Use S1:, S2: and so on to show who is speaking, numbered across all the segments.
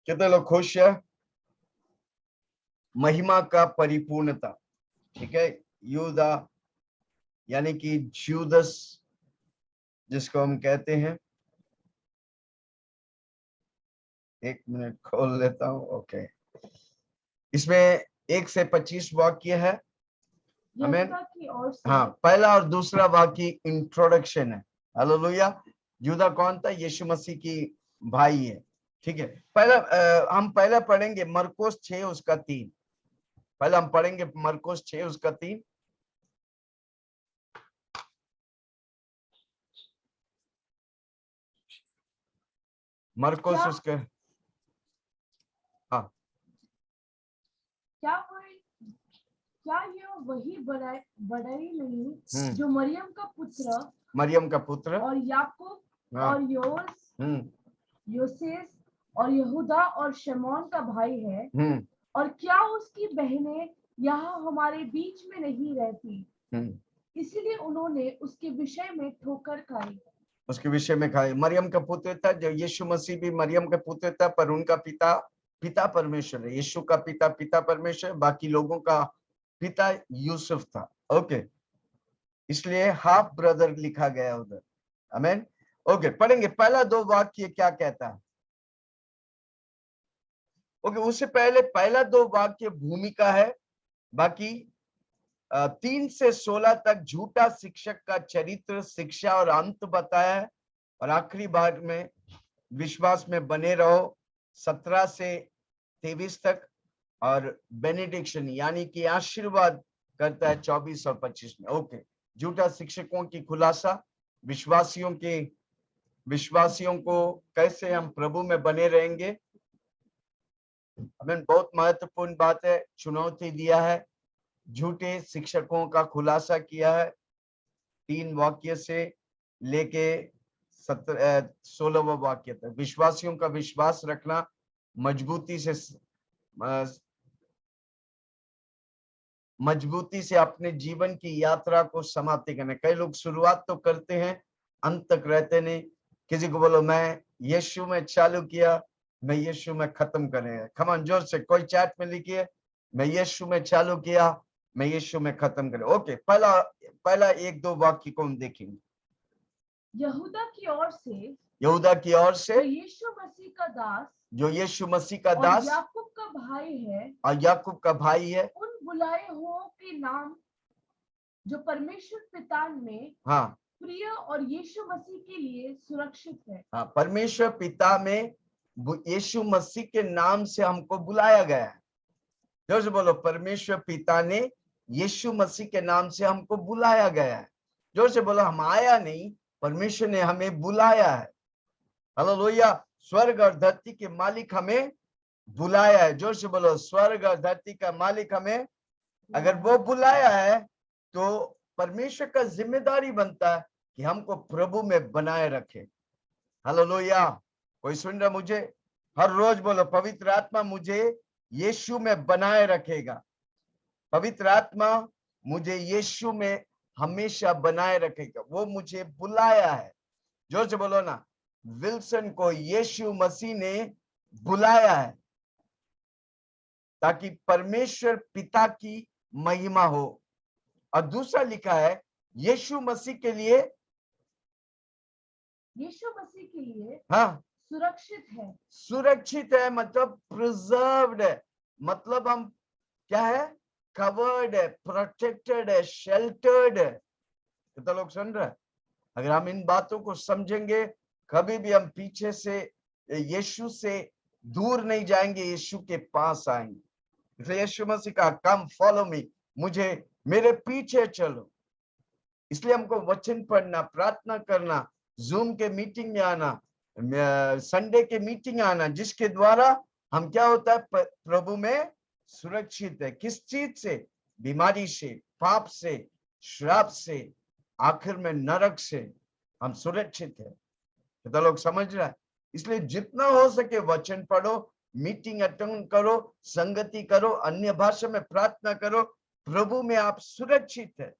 S1: कितने लोग खुश है? महिमा का परिपूर्णता, ठीक है। यूदा यानी कि जूदस जिसको हम कहते हैं, एक मिनट खोल लेता हूं। ओके, इसमें 1 से 25 वाक्य है। हमें
S2: की ओर से
S1: हाँ, पहला और दूसरा वाक्य इंट्रोडक्शन है। हालेलुया। यूदा कौन था? यीशु मसीह की भाई है, ठीक है। पहला हम पहला पढ़ेंगे मरकुस 6 उसका 3। पहला हम पढ़ेंगे मरकुस 6 उसका 3। मरकुस उसके, हाँ,
S2: क्या ये वही बढ़ई नहीं जो मरियम
S1: का पुत्र
S2: और याकूब
S1: हाँ,
S2: और योसेस और यहूदा और शमौन का भाई है? और क्या उसकी बहनें यहाँ हमारे बीच में नहीं रहती? इसलिए उन्होंने उसके विषय में ठोकर खाई।
S1: उसके विषय में खाई। मरियम का पुत्र था, जो यीशु मसीह भी मरियम का पुत्र था, पर उनका पिता परमेश्वर है। यीशु का पिता परमेश्वर, बाकी लोगों का पिता यूसुफ था। ओके, इसलिए हाफ ब्रदर लिखा गया उधर। आमीन। ओके, पढ़ेंगे पहला 2 वाक्य क्या कहता है। ओके, उससे पहले पहला 2 वाक्य भूमिका है। बाकी 3 से 16 तक झूठा शिक्षक का चरित्र, शिक्षा और अंत बताया है। और आखिरी भाग में विश्वास में बने रहो 17 से 23 तक, और बेनेडिक्शन यानी कि आशीर्वाद करता है 24 और 25 में। ओके, झूठा शिक्षकों की खुलासा, विश्वासियों को कैसे हम प्रभु में बने रहेंगे। हमें बहुत महत्वपूर्ण बात है, चुनौती दिया है, झूठे शिक्षकों का खुलासा किया है 3 वाक्य से लेके 16वां वाक्य तक। विश्वासियों का विश्वास रखना, मजबूती से अपने जीवन की यात्रा को समाप्ति करना। कई लोग शुरुआत तो करते हैं, अंत तक रहते नहीं। किसी को बोलो मैं यीशु में चालू किया, मैं यीशु में खत्म करेंगे। खमन जोर से कोई चैट में लिखिए, मैं यीशु में चालू किया, मैं यीशु में खत्म करें। ओके, पहला 1-2 वाक्य को हम देखेंगे।
S2: यहूदा की ओर से
S1: जो
S2: यीशु मसीह का दास,
S1: जो यीशु मसीह का दास
S2: याकूब का भाई है,
S1: और याकूब का भाई है,
S2: उन बुलाए हुओं के नाम जो परमेश्वर पिता में
S1: हाँ,
S2: प्रिय और यीशु मसीह के लिए सुरक्षित है।
S1: हाँ, परमेश्वर पिता में यीशु मसीह के नाम से हमको बुलाया गया है। जोर से बोलो, परमेश्वर पिता ने यीशु मसीह के नाम से हमको बुलाया गया है। जोर से बोलो, हम आया नहीं, परमेश्वर ने हमें बुलाया है। हालेलुया। स्वर्ग और धरती के मालिक हमें बुलाया है। जोर से बोलो, स्वर्ग और धरती का मालिक हमें अगर वो बुलाया है तो परमेश्वर का जिम्मेदारी बनता है कि हमको प्रभु में बनाए रखे। हालेलुया। कोई सुन रहा मुझे? हर रोज बोलो, पवित्र आत्मा मुझे यीशु में बनाए रखेगा। पवित्र आत्मा मुझे यीशु में हमेशा बनाए रखेगा, वो मुझे बुलाया है। जोर से बोलो ना, विल्सन को यीशु मसीह ने बुलाया है ताकि परमेश्वर पिता की महिमा हो। और दूसरा लिखा है यीशु मसीह के लिए हाँ, सुरक्षित है, मतलब प्रिजर्व्ड है, मतलब हम क्या है? कवर्ड है, प्रोटेक्टेड है, शेल्टर्ड है। कितना लोग सुन रहे हैं? अगर हम इन बातों को समझेंगे, कभी भी हम पीछे से यीशु से दूर नहीं जाएंगे, यीशु के पास आएंगे। इसलिए यीशु मसीह का कम फॉलो मी, मुझे मेरे पीछे चलो। इसलिए हमको वचन पढ़ना, प्रार्थना करना, जूम के मीटिंग में आना, संडे के मीटिंग आना, जिसके द्वारा हम क्या होता है? प्रभु में सुरक्षित है। किस चीज से? बीमारी से, पाप से, श्राप से, आखिर में नरक से हम सुरक्षित है। तो लोग समझ रहा है? इसलिए जितना हो सके वचन पढ़ो, मीटिंग अटेंड करो, संगति करो, अन्य भाषा में प्रार्थना करो, प्रभु में आप सुरक्षित है।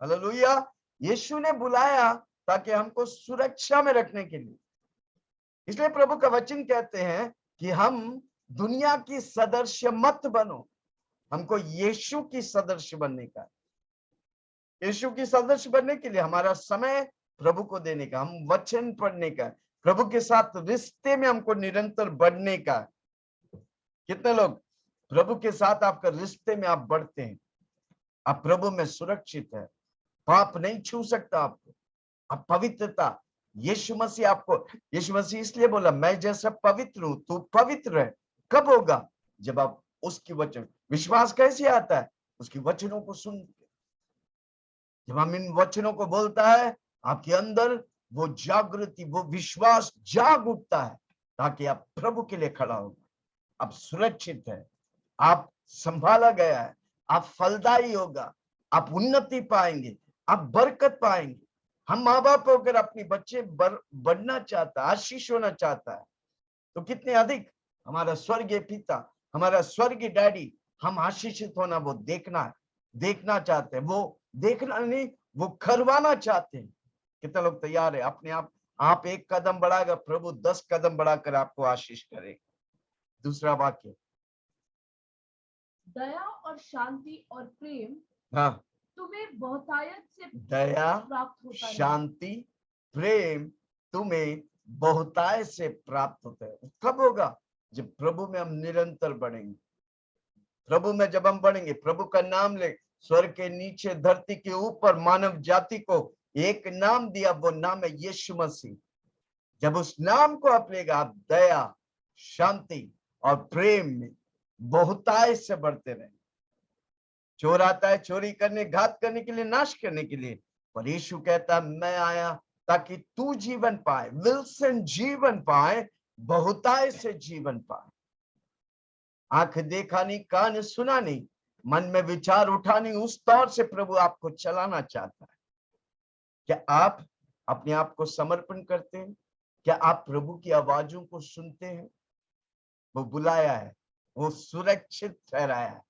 S1: हालेलुया। यीशु ने बुलाया ताकि हमको सुरक्षा में रखने के लिए। इसलिए प्रभु का वचन कहते हैं कि हम दुनिया की सदृश्य मत बनो, हमको यीशु की सदृश्य बनने का, यीशु की सदृश्य बनने के लिए हमारा समय प्रभु को देने का, हम वचन पढ़ने का, प्रभु के साथ रिश्ते में हमको निरंतर बढ़ने का। कितने लोग प्रभु के साथ आपका रिश्ते में आप बढ़ते हैं, आप प्रभु में सुरक्षित है, पाप नहीं छू सकता आपको, आप पवित्रता, यीशु मसीह आपको, यीशु मसीह इसलिए बोला मैं जैसा पवित्र हूं तू पवित्र है। कब होगा? जब आप उसकी वचन, विश्वास कैसे आता है? उसकी वचनों को सुन के। जब हम इन वचनों को बोलता है, आपके अंदर वो जागृति, वो विश्वास जाग उठता है, ताकि आप प्रभु के लिए खड़ा हो, आप सुरक्षित है, आप संभाला गया है, आप फलदायी होगा, आप उन्नति पाएंगे, आप बरकत पाएंगे। हम माँ बाप होकर अपने बच्चे बढ़ना चाहता है, आशीष होना चाहता है, तो कितने अधिक हमारा स्वर्गीय पिता, हमारा स्वर्गीय डैडी, हम आशीषित होना वो देखना चाहते हैं, वो देखना नहीं, वो करवाना चाहते हैं। कितने लोग तैयार है? अपने आप एक कदम बढ़ाएगा, प्रभु 10 कदम बढ़ाकर आपको आशीष करेगा। दूसरा वाक्य,
S2: दया और शांति और प्रेम
S1: हाँ,
S2: तुम्हें बहुतायत से
S1: दया
S2: प्राप्त होता है।
S1: शांति प्रेम तुम्हें बहुताय से प्राप्त होता है। कब होगा? जब प्रभु में हम निरंतर बढ़ेंगे। प्रभु में जब हम बढ़ेंगे, प्रभु का नाम ले, स्वर्ग के नीचे धरती के ऊपर मानव जाति को एक नाम दिया, वो नाम है यीशु मसीह। जब उस नाम को आप लेगा, आप दया शांति और प्रेम में बहुताय से बढ़ते रहेंगे। चोर आता है चोरी करने, घात करने के लिए, नाश करने के लिए, पर यीशु कहता है मैं आया ताकि तू जीवन पाए, विल्सन जीवन पाए, बहुताय से जीवन पाए। आंख देखा नहीं, कान सुना नहीं, मन में विचार उठा नहीं, उस तौर से प्रभु आपको चलाना चाहता है। क्या आप अपने आप को समर्पण करते हैं? क्या आप प्रभु की आवाजों को सुनते हैं? वो बुलाया है, वो सुरक्षित ठहराया है,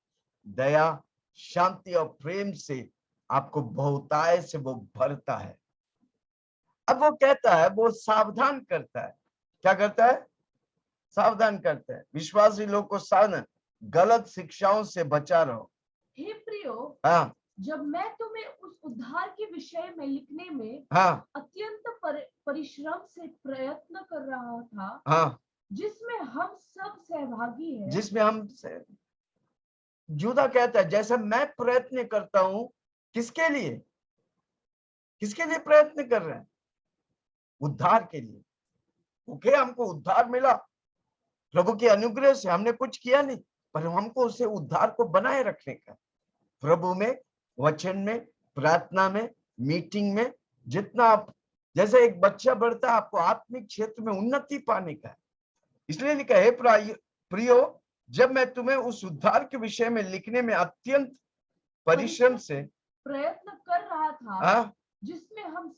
S1: दया शांति और प्रेम से आपको बहुताय से वो भरता है। अब वो कहता है, वो सावधान करता है। क्या करता है? सावधान करता है। विश्वासी लोग को सावधान, गलत शिक्षाओं से बचा रहो।
S2: हे प्रियो,
S1: हाँ,
S2: जब मैं तुम्हें उस उद्धार के विषय में लिखने में
S1: हाँ,
S2: अत्यंत परिश्रम से प्रयत्न कर रहा था,
S1: हाँ,
S2: जिसमें हम सब सहभागी हैं,
S1: जिसमें हम जुदा कहता है, जैसा मैं प्रयत्न करता हूं, किसके लिए? किसके लिए प्रयत्न कर रहे हैं? उद्धार के लिए। ओके, हमको उद्धार मिला प्रभु के अनुग्रह से, हमने कुछ किया नहीं, पर हमको उसे उद्धार को बनाए रखने का, प्रभु में, वचन में, प्रार्थना में, मीटिंग में, जितना आप, जैसे एक बच्चा बढ़ता है, आपको आत्मिक क्षेत्र में उन्नति पाने का है। इसलिए लिखा है, प्रियो, जब मैं तुम्हें उस उद्धार के विषय में लिखने में अत्यंत परिश्रम से
S2: प्रयत्न कर रहा था,
S1: हाँ,
S2: जिसमें हम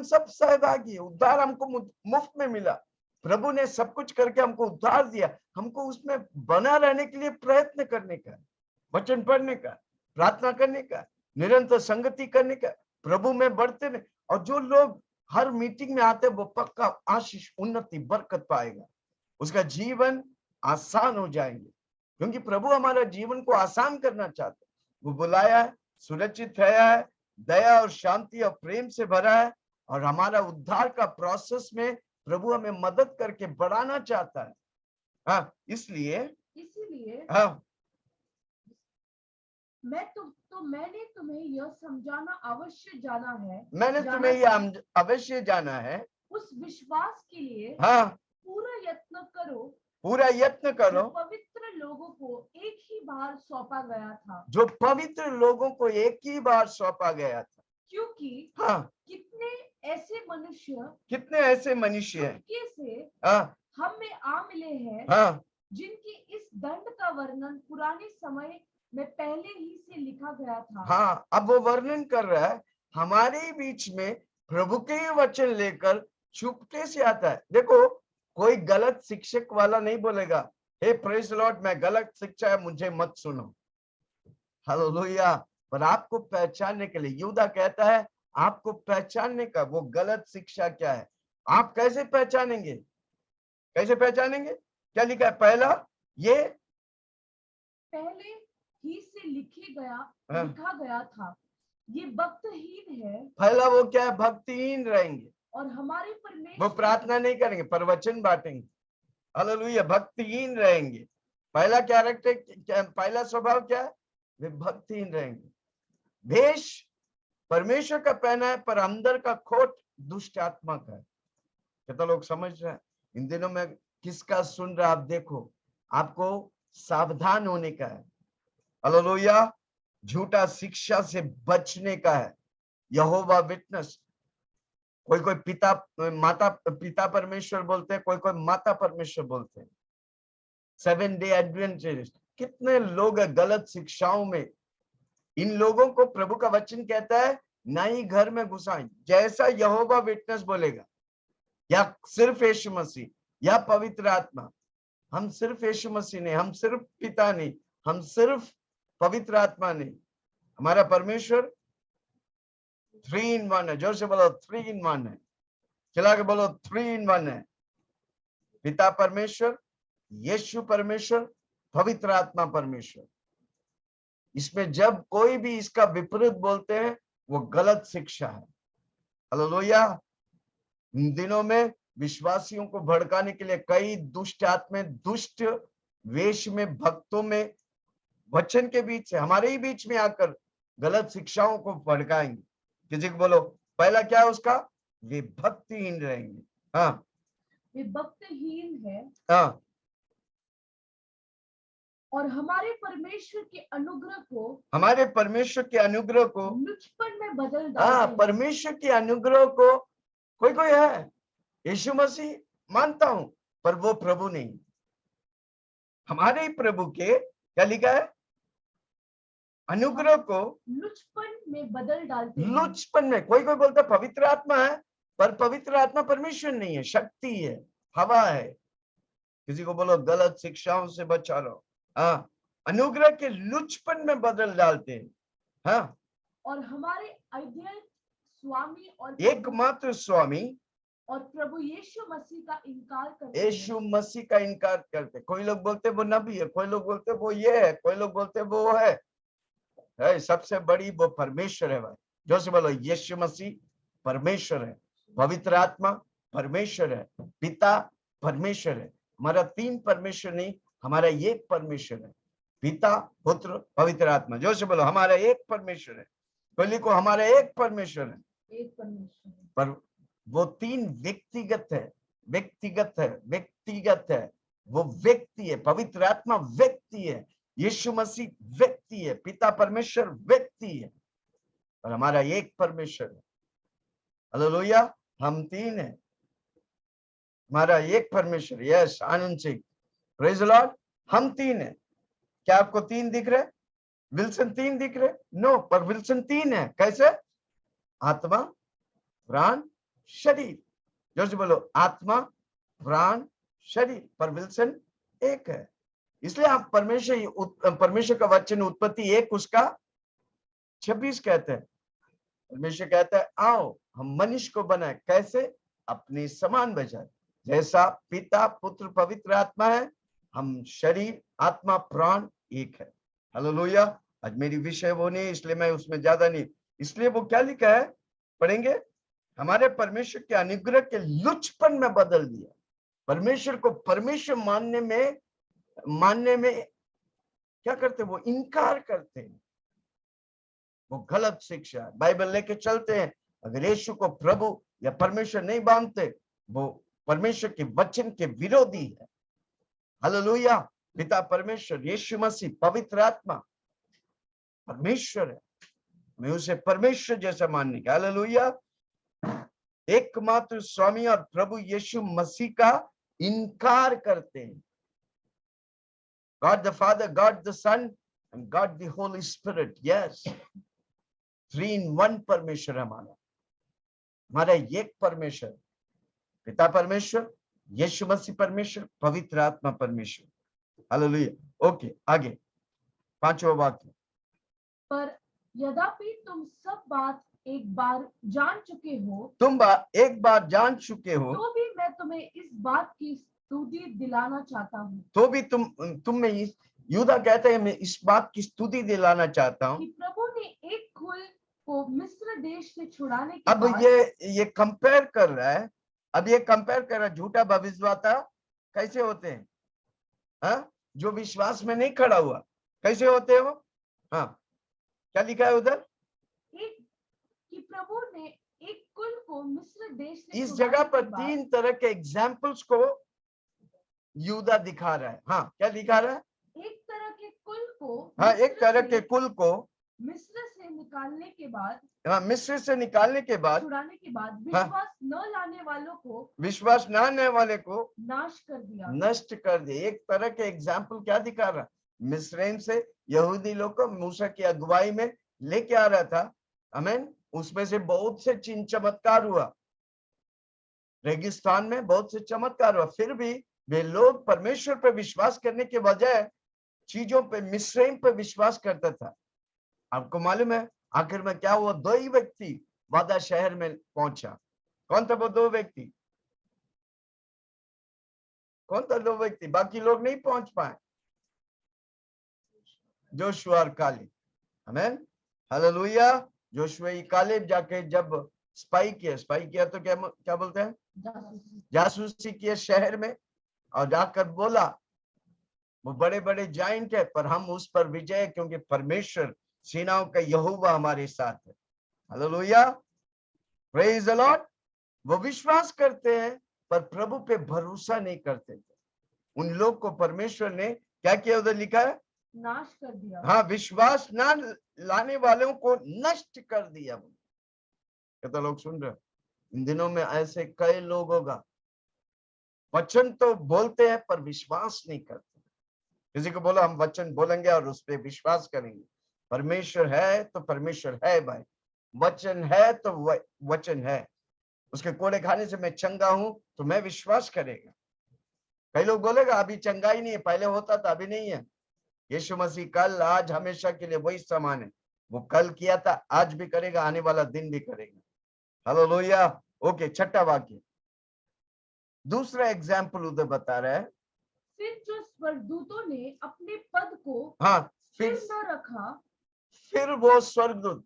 S2: सब सहभागी
S1: हैं। उद्धार हमको मुफ्त में मिला। प्रभु ने सब कुछ करके हमको उद्धार दिया, हमको उसमें बना रहने के लिए प्रयत्न करने का, वचन पढ़ने का, प्रार्थना करने का, निरंतर संगति करने का, प्रभु में बढ़ते रहे। और जो लोग हर मीटिंग में आते हैं, वो पक्का आशीष, उन्नति, बरकत पाएगा, उसका जीवन आसान हो जाएंगे, क्योंकि प्रभु हमारा जीवन को आसान करना चाहते हैं। वो बुलाया है, सुरक्षित है, दया और शांति और प्रेम से भरा है, और हमारा उद्धार का प्रोसेस में प्रभु हमें मदद करके बढ़ाना चाहता है। हाँ, इसलिए हाँ,
S2: मैंने तुम्हें यह समझाना अवश्य जाना है,
S1: मैंने तुम्हें यह अवश्य जाना है,
S2: उस विश्वास के लिए
S1: हाँ,
S2: पूरा यत्न
S1: करो,
S2: पवित्र लोगों को एक ही बार सौंपा गया था,
S1: जो पवित्र लोगों को एक ही बार सौंपा गया था।
S2: क्योंकि
S1: हाँ,
S2: कितने ऐसे मनुष्य से
S1: हाँ,
S2: हम में आ मिले हैं,
S1: हाँ,
S2: जिनकी इस दंड का वर्णन पुराने समय में पहले ही से लिखा गया था।
S1: हाँ, अब वो वर्णन कर रहा है, हमारे बीच में प्रभु के वचन लेकर चुपके से आता है। देखो, कोई गलत शिक्षक वाला नहीं बोलेगा, हे प्रेज लॉर्ड, मैं गलत शिक्षा है, मुझे मत सुनो। हालेलुया। पर आपको पहचानने के लिए, यहूदा कहता है, आपको पहचानने का वो गलत शिक्षा क्या है, आप कैसे पहचानेंगे? कैसे पहचानेंगे? क्या लिखा है? पहला, ये
S2: पहले ही से लिखा गया था, ये भक्तिहीन है।
S1: पहला वो क्या है? भक्तिहीन रहेंगे
S2: और हमारे
S1: वो
S2: परमेश्वर
S1: प्रार्थना नहीं करेंगे, प्रवचन बांटेंगे। हालेलुया, भक्तिहीन रहेंगे। पहला कैरेक्टर, पहला स्वभाव क्या है? वे भक्तिहीन रहेंगे। भेष परमेश्वर का पहना है, पर अंदर का खोट दुष्ट आत्मा का है। कितना लोग समझ रहे हैं? इन दिनों में किसका सुन रहा? आप देखो, आपको सावधान होने का है। हालेलुया, झूठा शिक्षा से बचने का है। यहोवा विटनेस, कोई कोई पिता परमेश्वर बोलते हैं, कोई कोई माता परमेश्वर बोलते हैं। 7 डे एडवेंचरिस्ट, कितने लोग हैं गलत शिक्षाओं में। इन लोगों को प्रभु का वचन कहता है ना ही घर में घुसाएं। जैसा यहोवा विटनेस बोलेगा, या सिर्फ यीशु मसीह या पवित्र आत्मा, हम सिर्फ यीशु मसीह नहीं, हम सिर्फ पिता नहीं, हम सिर्फ पवित्र आत्मा नहीं, हमारा परमेश्वर 3 in 1 है। जोर से बोलो 3 in 1 है। चला के बोलो 3 in 1 है। पिता परमेश्वर, यीशु परमेश्वर, पवित्र आत्मा परमेश्वर। इसमें जब कोई भी इसका विपरीत बोलते हैं, वो गलत शिक्षा है। हालेलुया, इन दिनों में विश्वासियों को भड़काने के लिए कई दुष्ट आत्मा दुष्ट वेश में, भक्तों में, वचन के बीच से, हमारे ही बीच में आकर गलत शिक्षाओं को भड़काएंगे। किसी को बोलो पहला क्या है उसका? वे भक्तिहीन रहेंगे। हाँ,
S2: वे भक्तिहीन है।
S1: हाँ,
S2: और हमारे परमेश्वर के अनुग्रह को लुचपन में बदल डालते हैं।
S1: परमेश्वर के अनुग्रह को कोई कोई है, यीशु मसीह मानता हूं, पर वो प्रभु नहीं। हमारे ही प्रभु के क्या लिखा है? अनुग्रह को
S2: लुचपन में बदल डालते हैं।
S1: लुचपन में, कोई कोई बोलता है पवित्र आत्मा है, पर पवित्र आत्मा परमेश्वर नहीं है, शक्ति है, हवा है। किसी को बोलो गलत शिक्षाओं से बचा रहो। हाँ, अनुग्रह के लुचपन में बदल डालते हैं। हाँ,
S2: और हमारे अद्वितीय स्वामी और
S1: एकमात्र स्वामी
S2: और प्रभु यीशु मसीह का इनकार करते
S1: यीशु मसीह का इनकार करते। कोई लोग बोलते वो नबी है, कोई लोग बोलते वो ये है, कोई लोग बोलते वो है। सबसे बड़ी वो परमेश्वर है भाई। जो से बोलो यीशु मसीह परमेश्वर है, पवित्र आत्मा परमेश्वर है, पिता परमेश्वर है। हमारा 3 परमेश्वर नहीं, हमारा एक परमेश्वर है, पिता पुत्र पवित्र आत्मा। जो से बोलो हमारा एक परमेश्वर है। कोई लिखो हमारा एक परमेश्वर है।
S2: एक परमेश्वर है,
S1: पर वो 3 व्यक्तिगत है, व्यक्तिगत है। वो व्यक्ति है, पवित्र आत्मा व्यक्ति है, यीशु मसीह व्यक्ति है, पिता परमेश्वर व्यक्ति है, और हमारा एक परमेश्वर है। हालेलुया, हम 3 है, हमारा एक परमेश्वर। Yes, Anand Singh, praise the Lord. हम 3 है। क्या आपको 3 दिख रहे? विल्सन 3 दिख रहे? नो, पर विल्सन 3 है। कैसे? आत्मा, प्राण, शरीर। जो से बोलो आत्मा, प्राण, शरीर, पर विल्सन एक है। इसलिए आप परमेश्वर का वचन उत्पत्ति 1 उसका 26 कहते हैं। परमेश्वर कहता है आओ हम मनुष्य को बनाए, कैसे? अपने समान बजाय। जैसा पिता पुत्र पवित्र आत्मा है, हम शरीर आत्मा प्राण एक है। हालेलुया। आज मेरी विषय वो नहीं, इसलिए मैं उसमें ज्यादा नहीं। इसलिए वो क्या लिखा है पढ़ेंगे? हमारे परमेश्वर के अनुग्रह के लुचपन में बदल दिया। परमेश्वर को परमेश्वर मानने में क्या करते? वो इनकार करते हैं। वो गलत शिक्षा है। बाइबल लेके चलते हैं, अगर यीशु को प्रभु या परमेश्वर नहीं मानते, वो परमेश्वर के वचन के विरोधी है। हालेलुया। पिता परमेश्वर, यीशु मसीह पवित्र आत्मा परमेश्वर है, मैं उसे परमेश्वर जैसा मानने का। हालेलुया। एकमात्र स्वामी और प्रभु यीशु मसीह का इनकार करते हैं। God the Father, God the Son and God the Holy Spirit. Yes, 3 in 1 परमेश्वर हमारा एक परमेश्वर, पिता परमेश्वर, यीशु मसीह परमेश्वर, पवित्र आत्मा परमेश्वर। हालेलुया। ओके, आगे 5वां वाक्य।
S2: पर यद्यपि तुम सब बात एक बार जान चुके हो,
S1: एक बार जान चुके हो,
S2: तो भी मैं तुम्हें इस बात की स्तुति दिलाना चाहता हूँ।
S1: तो भी तुम में यूदा कहते हैं मैं इस बात की स्तुति दिलाना चाहता हूँ
S2: कि प्रभु ने एक कुल को मिस्र देश से छुड़ाने के
S1: अब
S2: बाद
S1: ये कंपेयर कर रहा है। अब ये कंपेयर कर रहा है झूठा भविष्यवक्ता कैसे होते हैं, हाँ, जो विश्वास में नहीं खड़ा हुआ कैसे होते हो। हाँ, क्या लिखा है उधर,
S2: एक कि प्रभु ने एक कुल को मिस्र देश से
S1: इस
S2: छुड़ाने
S1: जगह पर
S2: के बाद
S1: 3 तरह के एग्जाम्पल्स को यूदा दिखा रहा है। हाँ, क्या दिखा रहा है,
S2: एक तरह के कुल को
S1: हाँ, एक तरह के कुल को
S2: मिस्र से निकालने के बाद,
S1: हाँ, मिस्र से निकालने के बाद,
S2: छुड़ाने के बाद
S1: हाँ,
S2: विश्वास न लाने वालों को,
S1: विश्वास न आने वाले को
S2: नाश कर दिया,
S1: नष्ट कर दिया। एक तरह के एग्जाम्पल क्या दिखा रहा, मिस्रैम से यहूदी लोग को मूसा की अगुवाई में लेके आ रहा था। आमीन। उसमें से बहुत से चिन्ह चमत्कार हुआ, रेगिस्तान में बहुत से चमत्कार हुआ, फिर भी वे लोग परमेश्वर पर विश्वास करने के बजाय चीजों पे, मिस्रैम पे विश्वास करता था। आपको मालूम है आखिर में क्या हुआ, 2 ही व्यक्ति वादा शहर में पहुंचा। कौन था वो 2 व्यक्ति, कौन था 2 व्यक्ति, बाकी लोग नहीं पहुंच पाए, जोशुआ और कालेब। आमीन, हालेलुया। जोशुआ कालेब जाके जब स्पाई किया तो क्या क्या बोलते हैं, जासूसी किया शहर में, और जाकर बोला वो बड़े बड़े जाइंट है पर हम उस पर विजय, क्योंकि परमेश्वर सेनाओं का यहोवा हमारे साथ है। Hallelujah, praise the Lord. वो विश्वास करते हैं पर प्रभु पे भरोसा नहीं करते थे। उन लोग को परमेश्वर ने क्या किया, उधर लिखा है
S2: नाश कर दिया।
S1: हाँ, विश्वास ना लाने वालों को नष्ट कर दिया। कितना लोग सुन रहे, इन दिनों में ऐसे कई लोग होगा, वचन तो बोलते हैं पर विश्वास नहीं करते। किसी को बोला हम वचन बोलेंगे और उस पर विश्वास करेंगे, परमेश्वर है तो परमेश्वर है भाई, वचन है तो वचन है। उसके कोड़े खाने से मैं चंगा हूं तो मैं विश्वास करेगा। कई लोग बोलेगा अभी चंगा ही नहीं है, पहले होता था अभी नहीं है। यीशु मसीह कल आज हमेशा के लिए वही समान है, वो कल किया था आज भी करेगा, आने वाला दिन भी करेगा। हालेलुया। ओके, छठा वाक्य, दूसरा एग्जाम्पल उधर बता रहा है,
S2: फिर जो स्वर्गदूतों ने अपने पद को
S1: हाँ,
S2: फिर न रखा,
S1: फिर वो स्वर्गदूत,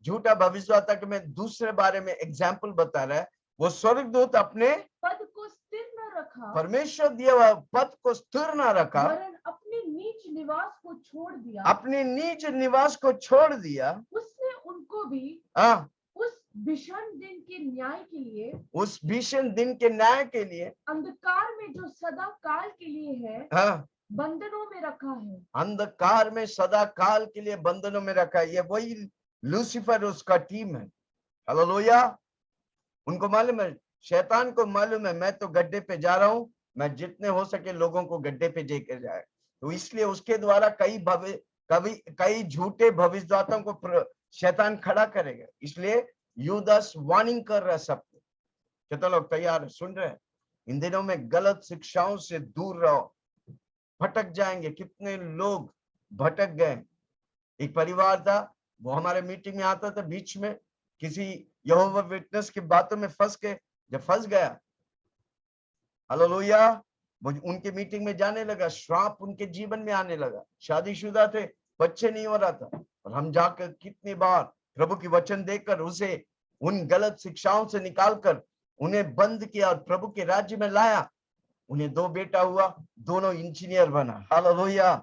S1: झूठा भविष्यवक्ता के में दूसरे बारे में एग्जाम्पल बता रहा है, वो स्वर्गदूत अपने
S2: पद को स्थिर न रखा,
S1: परमेश्वर दिया हुआ पद को स्थिर न रखा,
S2: वरन अपने नीच निवास को छोड़ दिया,
S1: अपने नीच निवास को छोड़ दिया।
S2: उसने उनको भी
S1: हाँ,
S2: उस भीषण दिन के न्याय के लिए,
S1: उस भीषण दिन के न्याय के लिए
S2: अंधकार में जो सदा काल के लिए है,
S1: हाँ,
S2: बंधनों में रखा है।
S1: अंधकार में सदा काल के लिए बंधनों में रखा है। ये वही लूसीफर उसका टीम है। हालेलुया। उनको मालूम है, शैतान को मालूम है मैं तो गड्ढे पे जा रहा हूं, मैं जितने हो सके लोगों को गड्ढे पे लेकर जाए, तो इसलिए उसके द्वारा कई झूठे भविष्यवाताओं को शैतान खड़ा करेगा। इसलिए यूदास वार्निंग कर रहा है सबको। कितना लोग तैयार सुन रहे हैं, इन दिनों में गलत शिक्षाओं से दूर रहो, भटक जाएंगे। कितने लोग भटक गए। एक परिवार था, वो हमारे मीटिंग में आता था, बीच में किसी यहोवा विटनेस की बातों में फंस के जब फंस गया, हालेलुया, वो उनके मीटिंग में जाने लगा, श्राप उनके जीवन में आने लगा। शादीशुदा थे, बच्चे नहीं हो रहा था, और हम जाकर कितनी बार प्रभु की वचन देकर उसे उन गलत शिक्षाओं से निकालकर उन्हें बंद किया और प्रभु के राज्य में लाया। उन्हें 2 बेटा हुआ, दोनों इंजीनियर बना। हालेलुया।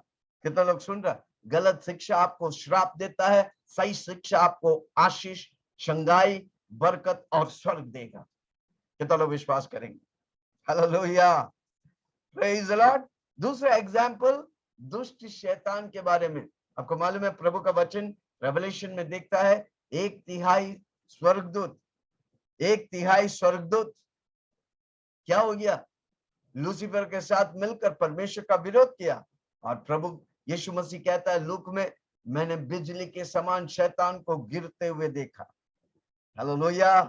S1: कितना लोग सुन रहा, गलत शिक्षा आपको श्राप देता है, सही शिक्षा आपको आशीष, शंगाई, बरकत और स्वर्ग देगा। कितना लोग विश्वास करेंगे। Hallelujah, praise the Lord. दूसरा एग्जाम्पल दुष्ट शैतान के बारे में। आपको मालूम है प्रभु का वचन रेवलेशन में देखता है 1/3 स्वर्गदूत, 1/3 स्वर्गदूत क्या हो गया, लूसीफर के साथ मिलकर परमेश्वर का विरोध किया। और प्रभु यीशु मसीह कहता है लूक में, मैंने बिजली के समान शैतान को गिरते हुए देखा। Hallelujah,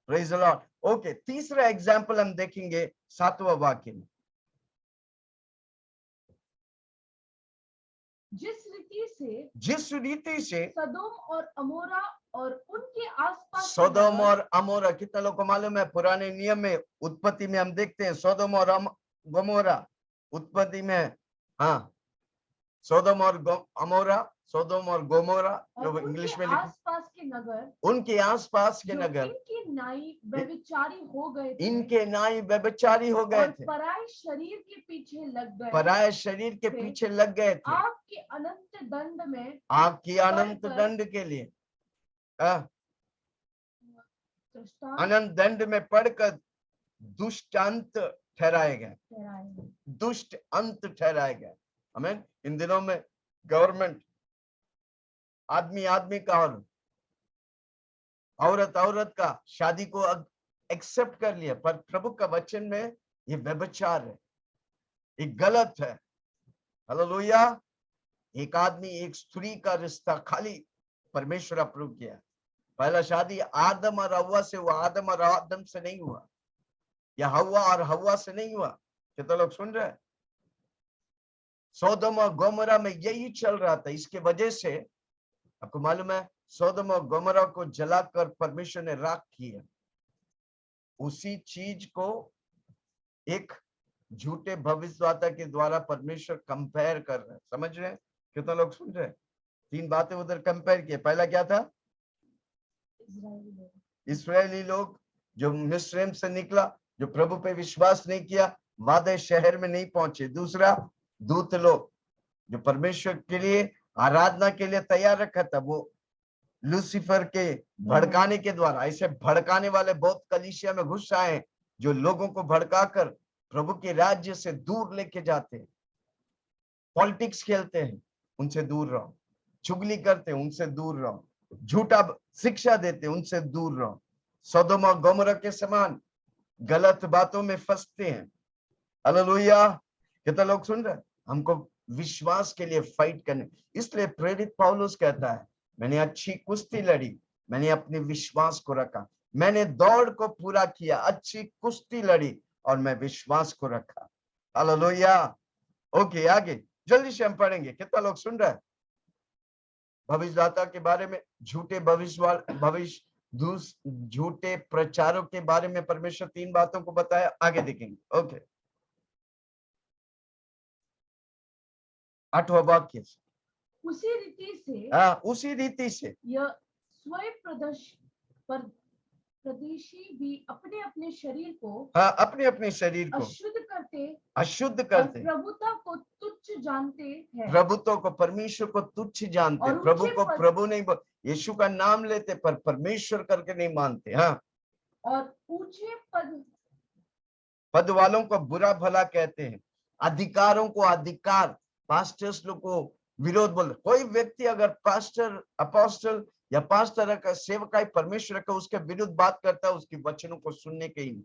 S1: praise the Lord. Okay, तीसरा एग्जाम्पल हम देखेंगे 7वां वाक्य में।
S2: जिस रीति
S1: जिस रीति से
S2: सदोम और अमोरा और उनके आसपास के
S1: सोदोम
S2: नगर,
S1: और अमोरा, कितना लोग को मालूम है पुराने नियम में उत्पत्ति में हम देखते हैं सोदोम और गमोरा उत्पत्ति में, हाँ सोदोम और अमोरा, सोदोम और गोमोरा जो
S2: और
S1: इंग्लिश में
S2: उनके
S1: लिखे,
S2: आसपास के नगर,
S1: उनके आसपास के
S2: जो
S1: नगर
S2: इनके नाई व्यभिचारी हो गए थे,
S1: इनके नाई व्यभिचारी हो गए
S2: और
S1: थे,
S2: पराये शरीर के पीछे लग गए,
S1: पराये शरीर के
S2: थे,
S1: पीछे लग गए थे
S2: आपके अनंत दंड में
S1: आपकी अनंत
S2: पड़कर
S1: दंड के लिए, हाँ,
S2: दृष्टांत
S1: अनंत दंड में पड़कर दुष्ट अंत ठहराए गए,
S2: ठहराए।
S1: दुष्ट अंत ठहराए गए। आमीन। इन दिनों में गवर्नमेंट आदमी आदमी का और औरत औरत का शादी को एक्सेप्ट कर लिया, पर प्रभु का वचन में ये व्यभिचार है, ये गलत है। हालेलुया। एक आदमी एक स्त्री का रिश्ता खाली परमेश्वर अप्रूव किया। पहला शादी आदम और हव्वा से हुआ, आदम और आदम से नहीं हुआ, या हव्वा और हव्वा से नहीं हुआ। कितना लोग सुन रहे हैं? सोदोम और गोमोरा में यही चल रहा था। इसके वजह से आपको मालूम है सोदोम और गोमोरा को जलाकर परमेश्वर ने राख किया। उसी चीज को एक झूठे भविष्यवक्ता के द्वारा परमेश्वर कंपेयर कर रहे हैं। समझ रहे हैं? कितना लोग सुन रहे हैं? तीन बातें उधर कंपेयर किए। पहला क्या था? इस्राएली लोग जो मिस्र से निकला, जो प्रभु पे विश्वास नहीं किया, वादे शहर में नहीं पहुंचे। दूसरा, दूत लोग जो परमेश्वर के लिए आराधना के लिए तैयार रखा था, वो लूसीफर के भड़काने के द्वारा, ऐसे भड़काने वाले बहुत कलीसिया में घुस आए जो लोगों को भड़काकर प्रभु के राज्य से दूर लेके जाते हैं। पॉलिटिक्स खेलते हैं, उनसे दूर रहो। चुगली करते हैं, उनसे दूर रहो। झूठा शिक्षा देते हैं, उनसे दूर रहो। सदोम और गोमोरा के समान गलत बातों में फंसते हैं। हालेलुया। कितना लोग सुन रहे हैं? हमको विश्वास के लिए फाइट करने, इसलिए प्रेरित पौलुस कहता है, मैंने अच्छी कुश्ती लड़ी, मैंने अपने विश्वास को रखा, मैंने दौड़ को पूरा किया, अच्छी कुश्ती लड़ी और मैं विश्वास को रखा। हालेलुया। ओके, आगे जल्दी से हम पढ़ेंगे। कितना लोग सुन रहे हैं? भविष्यदाता के बारे में, झूठे भविष्य झूठे प्रचारों के बारे में परमेश्वर तीन बातों को बताया। आगे देखेंगे। ओके, 8वां वाक्य।
S2: उसी रीति से
S1: यह
S2: स्वयं प्रदेशी भी अपने अपने शरीर को
S1: अपने शरीर को अशुद्ध करते,
S2: प्रभुता को तुच्छ जानते हैं,
S1: प्रभुत्व को, परमेश्वर को तुच्छ जानते, प्रभु को प्रभु नहीं, यीशु का नाम लेते पर परमेश्वर करके नहीं मानते। हाँ,
S2: और ऊंचे
S1: पद वालों को बुरा भला कहते हैं, अधिकारों को अधिकार, पास्टर्स लोग को विरोध बोल। कोई व्यक्ति अगर पास्टर, अपोस्टल या पास्टर का सेवकाई परमेश्वर का उसके विरुद्ध बात करता है, उसके वचनों को सुनने के ही नहीं।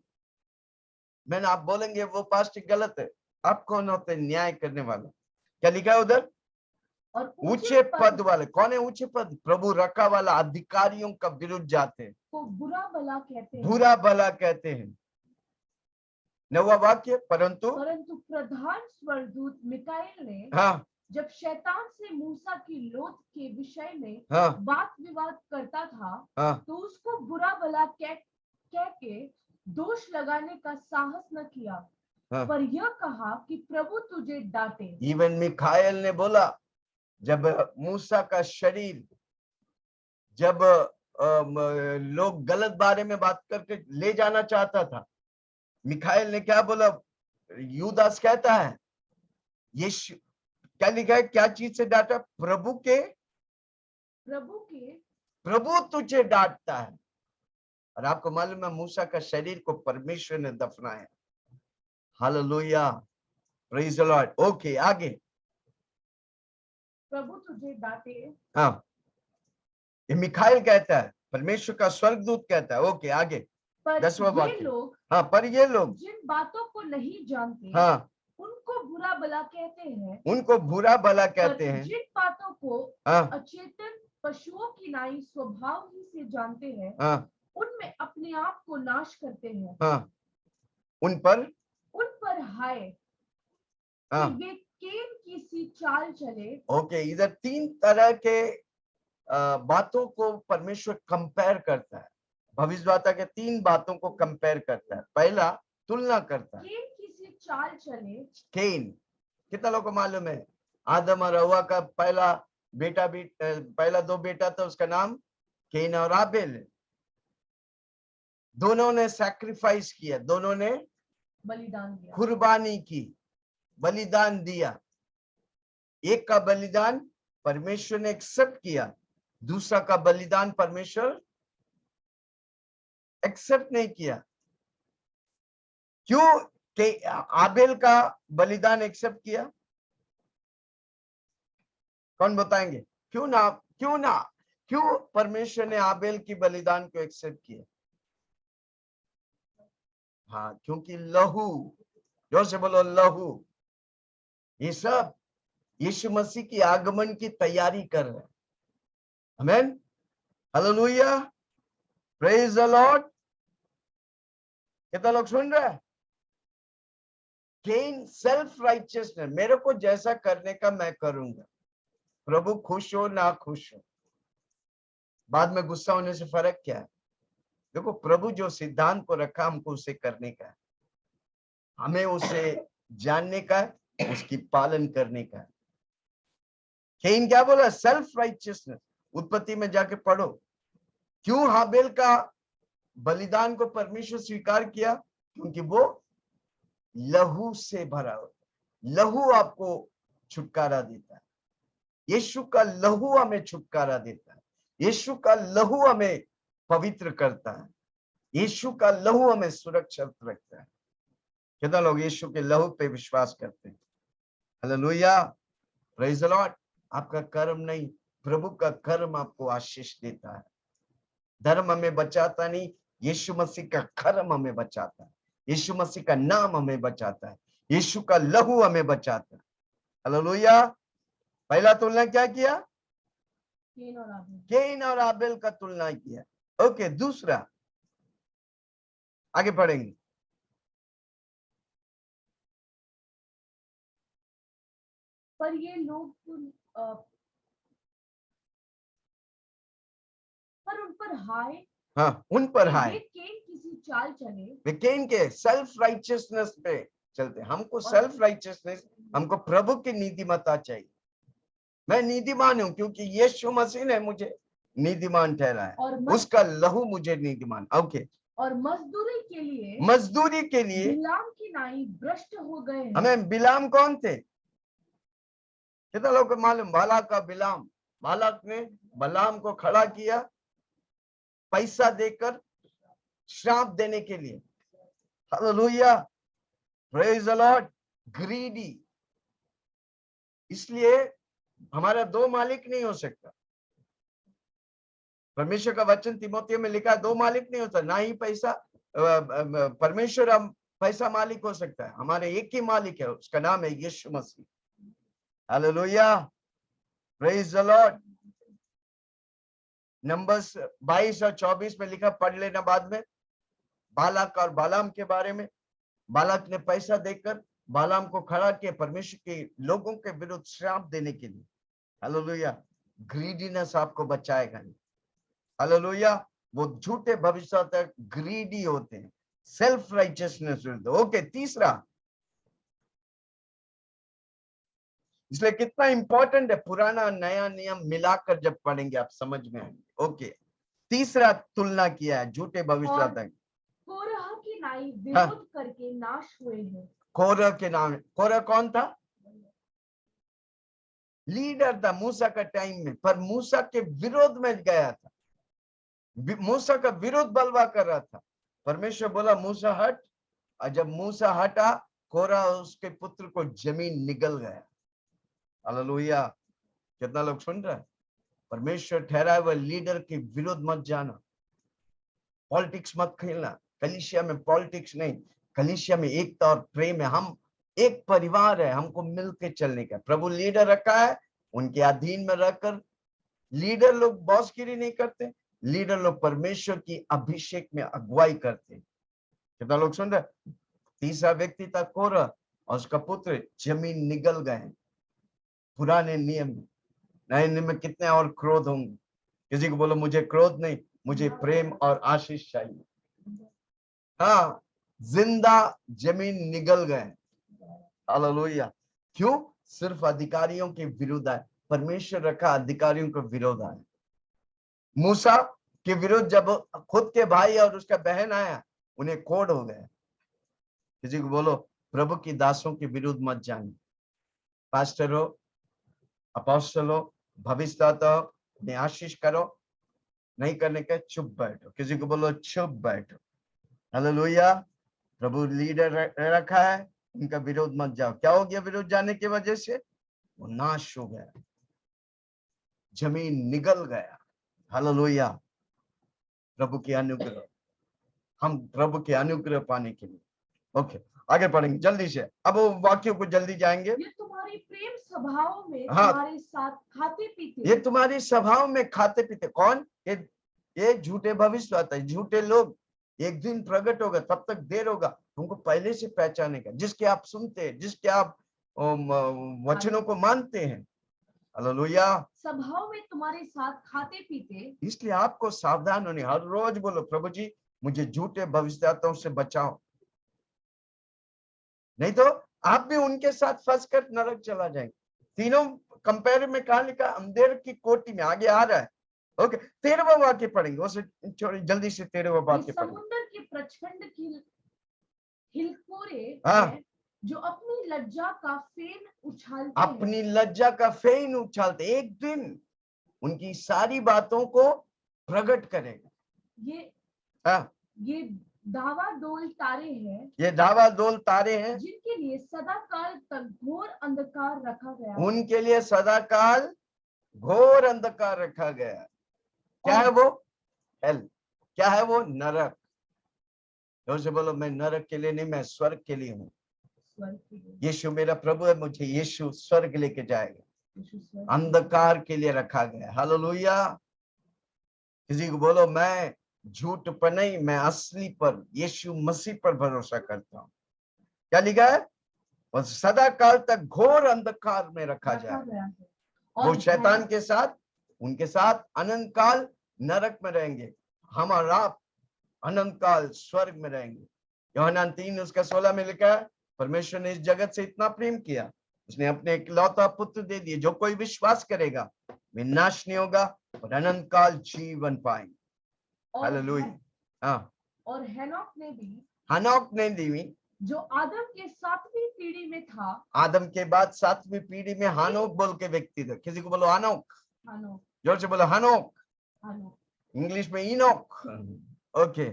S1: मैंने आप बोलेंगे वो पास्टर गलत है, आप कौन होते न्याय करने वाला? क्या लिखा है उधर?
S2: और
S1: ऊंचे पद वाले। कौन है ऊंचे पद? प्रभु रखा वाला अधिकारियों का विरुद्ध जाते हैं,
S2: को बुरा भला कहते हैं,
S1: बुरा भला कहते हैं। 9वां वाक्य, परंतु
S2: प्रधान स्वर्गदूत मिकाएल ने जब शैतान से मूसा की लोथ के विषय में बात विवाद करता था, तो उसको बुरा भला कह के दोष लगाने का साहस न किया, पर यह कहा कि प्रभु तुझे डांटे।
S1: इवन मिकाएल ने बोला, जब मूसा का शरीर, जब लोग गलत बारे में बात करके ले जाना चाहता था, मिकाएल ने क्या बोला? यूदास कहता है, यीशु क्या लिखा है, क्या चीज से डांटा? प्रभु तुझे डांटता है। और आपको मालूम है मूसा का शरीर को परमेश्वर ने दफनाया। Hallelujah, praise the Lord. Okay, आगे।
S2: प्रभु तुझे डांटे।
S1: हाँ, ये मिकाएल कहता है, परमेश्वर का स्वर्गदूत कहता है। ओके, आगे 10वां वाक्य। पर ये लोग
S2: जिन बातों को नहीं जानते, उनको बुरा भला कहते हैं,
S1: उनको बुरा भला कहते हैं।
S2: जिन बातों को अचेतन पशुओं की नाई स्वभाव ही से जानते हैं, उनमें अपने आप को नाश करते हैं।
S1: उन पर
S2: हाय, वे केन की सी चाल चले।
S1: ओके, इधर तीन तरह के बातों को परमेश्वर कंपेयर करता है। भविष्यवक्ता के तीन बातों को कंपेयर करता है। पहला, तुलना करता है।
S2: केन की सी चाल चले।
S1: केन, कितना लोगों को मालूम है? आदम और हव्वा का पहला बेटा भी, पहला दो बेटा था, उसका नाम केन और आबेल। दोनों ने सैक्रिफाइस किया, दोनों ने
S2: बलिदान दिया,
S1: कुर्बानी की, बलिदान दिया। एक का बलिदान परमेश्वर ने एक्सेप्ट किया, दूसरा का बलिदान परमेश्वर एक्सेप्ट नहीं किया। क्यों कि आबेल का बलिदान एक्सेप्ट किया? कौन बताएंगे? क्यों परमेश्वर ने आबेल की बलिदान को एक्सेप्ट किया? हाँ, क्योंकि लहू, जोर से बोलो लहू। ये सब यीशु मसीह की आगमन की तैयारी कर रहे हैं। आमीन, हालेलुया, प्रेज द लॉर्ड। कितना लोग सुन रहे हैं? गेन सेल्फ राइचियसनेस, मेरे को जैसा करने का मैं करूंगा, प्रभु खुश हो ना खुश हो, बाद में गुस्सा होने से फर्क क्या है? देखो, प्रभु जो सिद्धांत को रखा हमको उसे करने का है, हमें उसे जानने का है, उसकी पालन करने का है। केन क्या बोला? Self righteousness. उत्पत्ति में जाके पढ़ो, क्यों हाबेल का बलिदान को परमेश्वर स्वीकार किया? क्योंकि वो लहू से भरा हो। लहू आपको छुटकारा देता है। यीशु का लहू हमें छुटकारा देता है। यीशु का लहू हमें पवित्र करता है। यीशु का लहू हमें सुरक्षित रखता है। कितना लोग यीशु के लहू पे विश्वास करते हैं? Hallelujah, praise the Lord. आपका कर्म नहीं, प्रभु का कर्म आपको आशीष देता है। धर्म हमें बचाता नहीं, यीशु मसीह का कर्म हमें बचाता है। यीशु मसीह का नाम हमें बचाता है। यीशु का लहू हमें बचाता है। हालेलुया। पहला तुलना क्या किया? केन और आबेल का तुलना किया। ओके, दूसरा आगे पढ़ेंगे।
S2: पर ये लोग पर उन पर हाय,
S1: हाँ, उन पर
S2: वे
S1: हाय,
S2: केन किसी चाल चले।
S1: वे केन के सेल्फ राइचियसनेस पे चलते। हमको सेल्फ राइचियसनेस, हमको प्रभु की नीतिमत्ता चाहिए। मैं नीतिमान हूं क्योंकि यीशु मसीह ने मुझे नीतिमान ठहराया, उसका लहू मुझे नीतिमान। ओके,
S2: और मजदूरी के लिए,
S1: मजदूरी के लिए
S2: बिलाम की नाई भ्रष्ट हो गए हैं।
S1: हमें बिलाम कौन थे? कितना लोग को मालूम? बालाक का बिलाम। बालाक ने बलाम को खड़ा किया पैसा देकर, श्राप देने के लिए। Hallelujah, praise the Lord. Greedy. इसलिए हमारा दो मालिक नहीं हो सकता। परमेश्वर का वचन तिमोथी में लिखा है, दो मालिक नहीं होता, ना ही पैसा परमेश्वर हम पैसा मालिक हो सकता है। हमारे एक ही मालिक है, उसका नाम है Yeshu Masih. Hallelujah, praise the Lord. Numbers 22 और 24 में लिखा, पढ़ लेना बाद में, बालाक और बालाम के बारे में। बालाक ने पैसा देकर बालाम को खड़ा किया परमेश्वर के लोगों के विरुद्ध श्राप देने के लिए। हालेलुया, ग्रीडीनेस आपको बचाएगा नहीं। हालेलुया, वो झूठे भविष्य तक ग्रीडी होते हैं, सेल्फ राइचियसनेस। ओके, तीसरा, इसलिए कितना इंपॉर्टेंट है, पुराना नया नियम मिलाकर जब पढ़ेंगे आप समझ में आएंगे। ओके, तीसरा तुलना किया है झूठे भविष्य तक।
S2: कोरह की नाई विरोध करके नाश हुए हैं।
S1: कोरह के नाम, कोरह कौन था? लीडर था मूसा का टाइम में, पर मूसा के विरोध में गया था, मूसा का विरोध बलवा कर रहा था। परमेश्वर बोला मूसा हट, और जब मूसा हटा, कोरह उसके पुत्र को जमीन निगल गया। हालेलुया, कितना लोग सुन रहे हैं? परमेश्वर ठहराए हुए लीडर के विरोध मत जाना, पॉलिटिक्स मत खेलना। कलीसिया में पॉलिटिक्स नहीं, कलीसिया में एकता और प्रेम है। हम एक परिवार है, हमको मिलके चलने का। प्रभु लीडर रखा है, उनके अधीन में रहकर लीडर लोग बॉसगिरी नहीं करते, लीडर लोग परमेश्वर की अभिषेक में अगुवाई करते। कितना लोग सुन रहे? तीसरा व्यक्ति था कोरह, और उसका पुत्र जमीन निगल गए। पुराने नियम में, नए नियम में कितने और क्रोध होंगे। किसी को बोलो मुझे क्रोध नहीं, मुझे प्रेम और आशीष चाहिए। हाँ, जिंदा जमीन निगल गए। हालेलुया। क्यों? सिर्फ अधिकारियों के विरुद्ध है। परमेश्वर रखा अधिकारियों के विरोध है। मूसा के विरुद्ध जब खुद के भाई और उसका बहन आया, उन्हें कोड हो गया। किसी को बोलो प्रभु की दासों के विरुद्ध मत जाना। पास्टर हो, अपोस्टल हो, भविष्यवक्ता हो, उन्हें आशीष करो, नहीं करने के चुप बैठो। किसी को बोलो चुप बैठो। हालेलुया। प्रभु लीडर रखा है, उनका विरोध मत जाओ। क्या हो गया विरोध जाने की वजह से? वो नाश हो गया, जमीन निगल गया। हालेलुया। प्रभु की अनुग्रह, हम प्रभु के अनुग्रह पाने के लिए ओके आगे पढ़ेंगे जल्दी से। अब वो वाक्यों को जल्दी जाएंगे।
S2: ये तुम्हारी प्रेम सभाओं में
S1: हाँ,
S2: तुम्हारे साथ खाते पीते,
S1: ये तुम्हारी सभाओं में खाते पीते। कौन? ये झूठे भविष्यवक्ता, झूठे लोग। एक दिन प्रकट होगा, तब तक देर होगा। तुमको पहले से पहचानेगा, जिसके आप सुनते हैं, जिसके आप वचनों को मानते हैं। हालेलुया।
S2: सभाओं में तुम्हारे साथ खाते पीते।
S1: इसलिए आपको सावधान होने, हर रोज बोलो प्रभु जी मुझे झूठे भविष्यवक्ताओं से बचाओ, नहीं तो आप भी उनके साथ फंस कर नरक चला जाएंगे। तीनों कंपेयर में कहा लिखा, अंधेर की कोठी में आगे आ रहा है। ओके, 13वां वाक्य पढ़ेंगे, उसे छोड़िए जल्दी से। 13वां वाक्य पढ़ेंगे।
S2: समुद्र के प्रचंड की हिलकोरे
S1: हाँ,
S2: हैं, जो अपनी लज्जा का फेन उछालते
S1: अपनी
S2: हैं।
S1: लज्जा का फेन उछालते। एक दिन उनकी सारी बातों को प्रकट करेगा।
S2: ये दावादोल तारे हैं,
S1: ये दावादोल तारे हैं,
S2: जिनके लिए सदाकाल तक घोर अंधकार रखा गया।
S1: उनके लिए सदाकाल घोर अंधकार रखा गया। क्या है वो? हेल। क्या है वो? नरक। जोर से बोलो मैं नरक के लिए नहीं, मैं स्वर्ग के लिए हूँ। यीशु मेरा प्रभु है, मुझे यीशु स्वर्ग लेके जाएगा। अंधकार के लिए रखा गया। हालेलुया। किसी को बोलो मैं झूठ पर नहीं, मैं असली पर, यीशु मसीह पर भरोसा करता हूँ। क्या लिखा है? और सदा काल तक घोर अंधकार में रखा जाए। वो शैतान के साथ, उनके साथ अनंत काल नरक में रहेंगे। हम और आप अनंत काल स्वर्ग में रहेंगे। यूहन्ना 3 उसका 16 में लिखा है, परमेश्वर ने इस जगत से इतना प्रेम किया, उसने अपने इकलौता पुत्र दे दिए, जो कोई विश्वास करेगा वे नाश नहीं होगा और अनंत काल जीवन पाएंगे। हालेलुया। हाँ,
S2: और हेनोक ने भी, जो आदम के 7वीं पीढ़ी में था। आदम के बाद
S1: 7वीं पीढ़ी में हानोक बोल के व्यक्ति था। किसी को बोलो हानोक। जोर से बोलो हानोक। इंग्लिश में इनोक। ओके।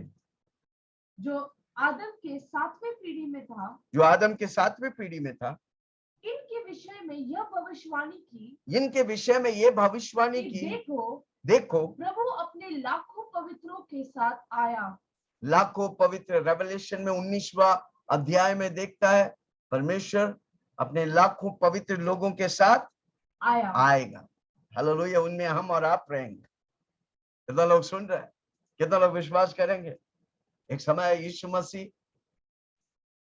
S2: जो आदम के 7वीं पीढ़ी में था,
S1: जो आदम के 7वीं पीढ़ी में था,
S2: इनके विषय में यह भविष्यवाणी की,
S1: इनके विषय में ये भविष्यवाणी की, देखो
S2: प्रभु अपने लाखों पवित्रों के साथ आया।
S1: लाखों पवित्र, रेवलेशन में 19वां अध्याय में देखता है, परमेश्वर अपने लाखों पवित्र लोगों के साथ आएगा। हालेलुया। उनमें हम और आप रहेंगे। कितना लोग सुन रहे हैं? कितना लोग विश्वास करेंगे? एक समय यीशु मसीह,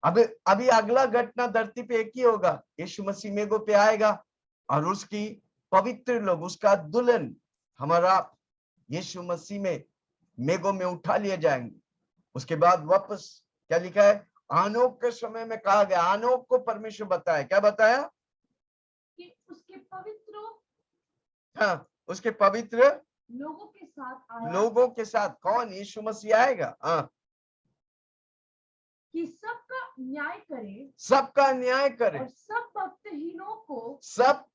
S1: अभी अगला घटना धरती पे एक ही होगा। यीशु मसीह मेघों पे आएगा और उसकी पवित्र लोग, उसका दुल्हन हमारा यीशु मसीह में मेघों में उठा लिए जाएंगे। उसके बाद वापस क्या लिखा है? आनोक के समय में कहा गया, आनोक को परमेश्वर बताया, क्या बताया?
S2: कि उसके पवित्र,
S1: हाँ, उसके पवित्र
S2: लोगों के साथ आया।
S1: लोगों के साथ कौन? यीशु मसीह आएगा। हाँ,
S2: कि सबका न्याय करे,
S1: सबका न्याय करे,
S2: और
S1: सब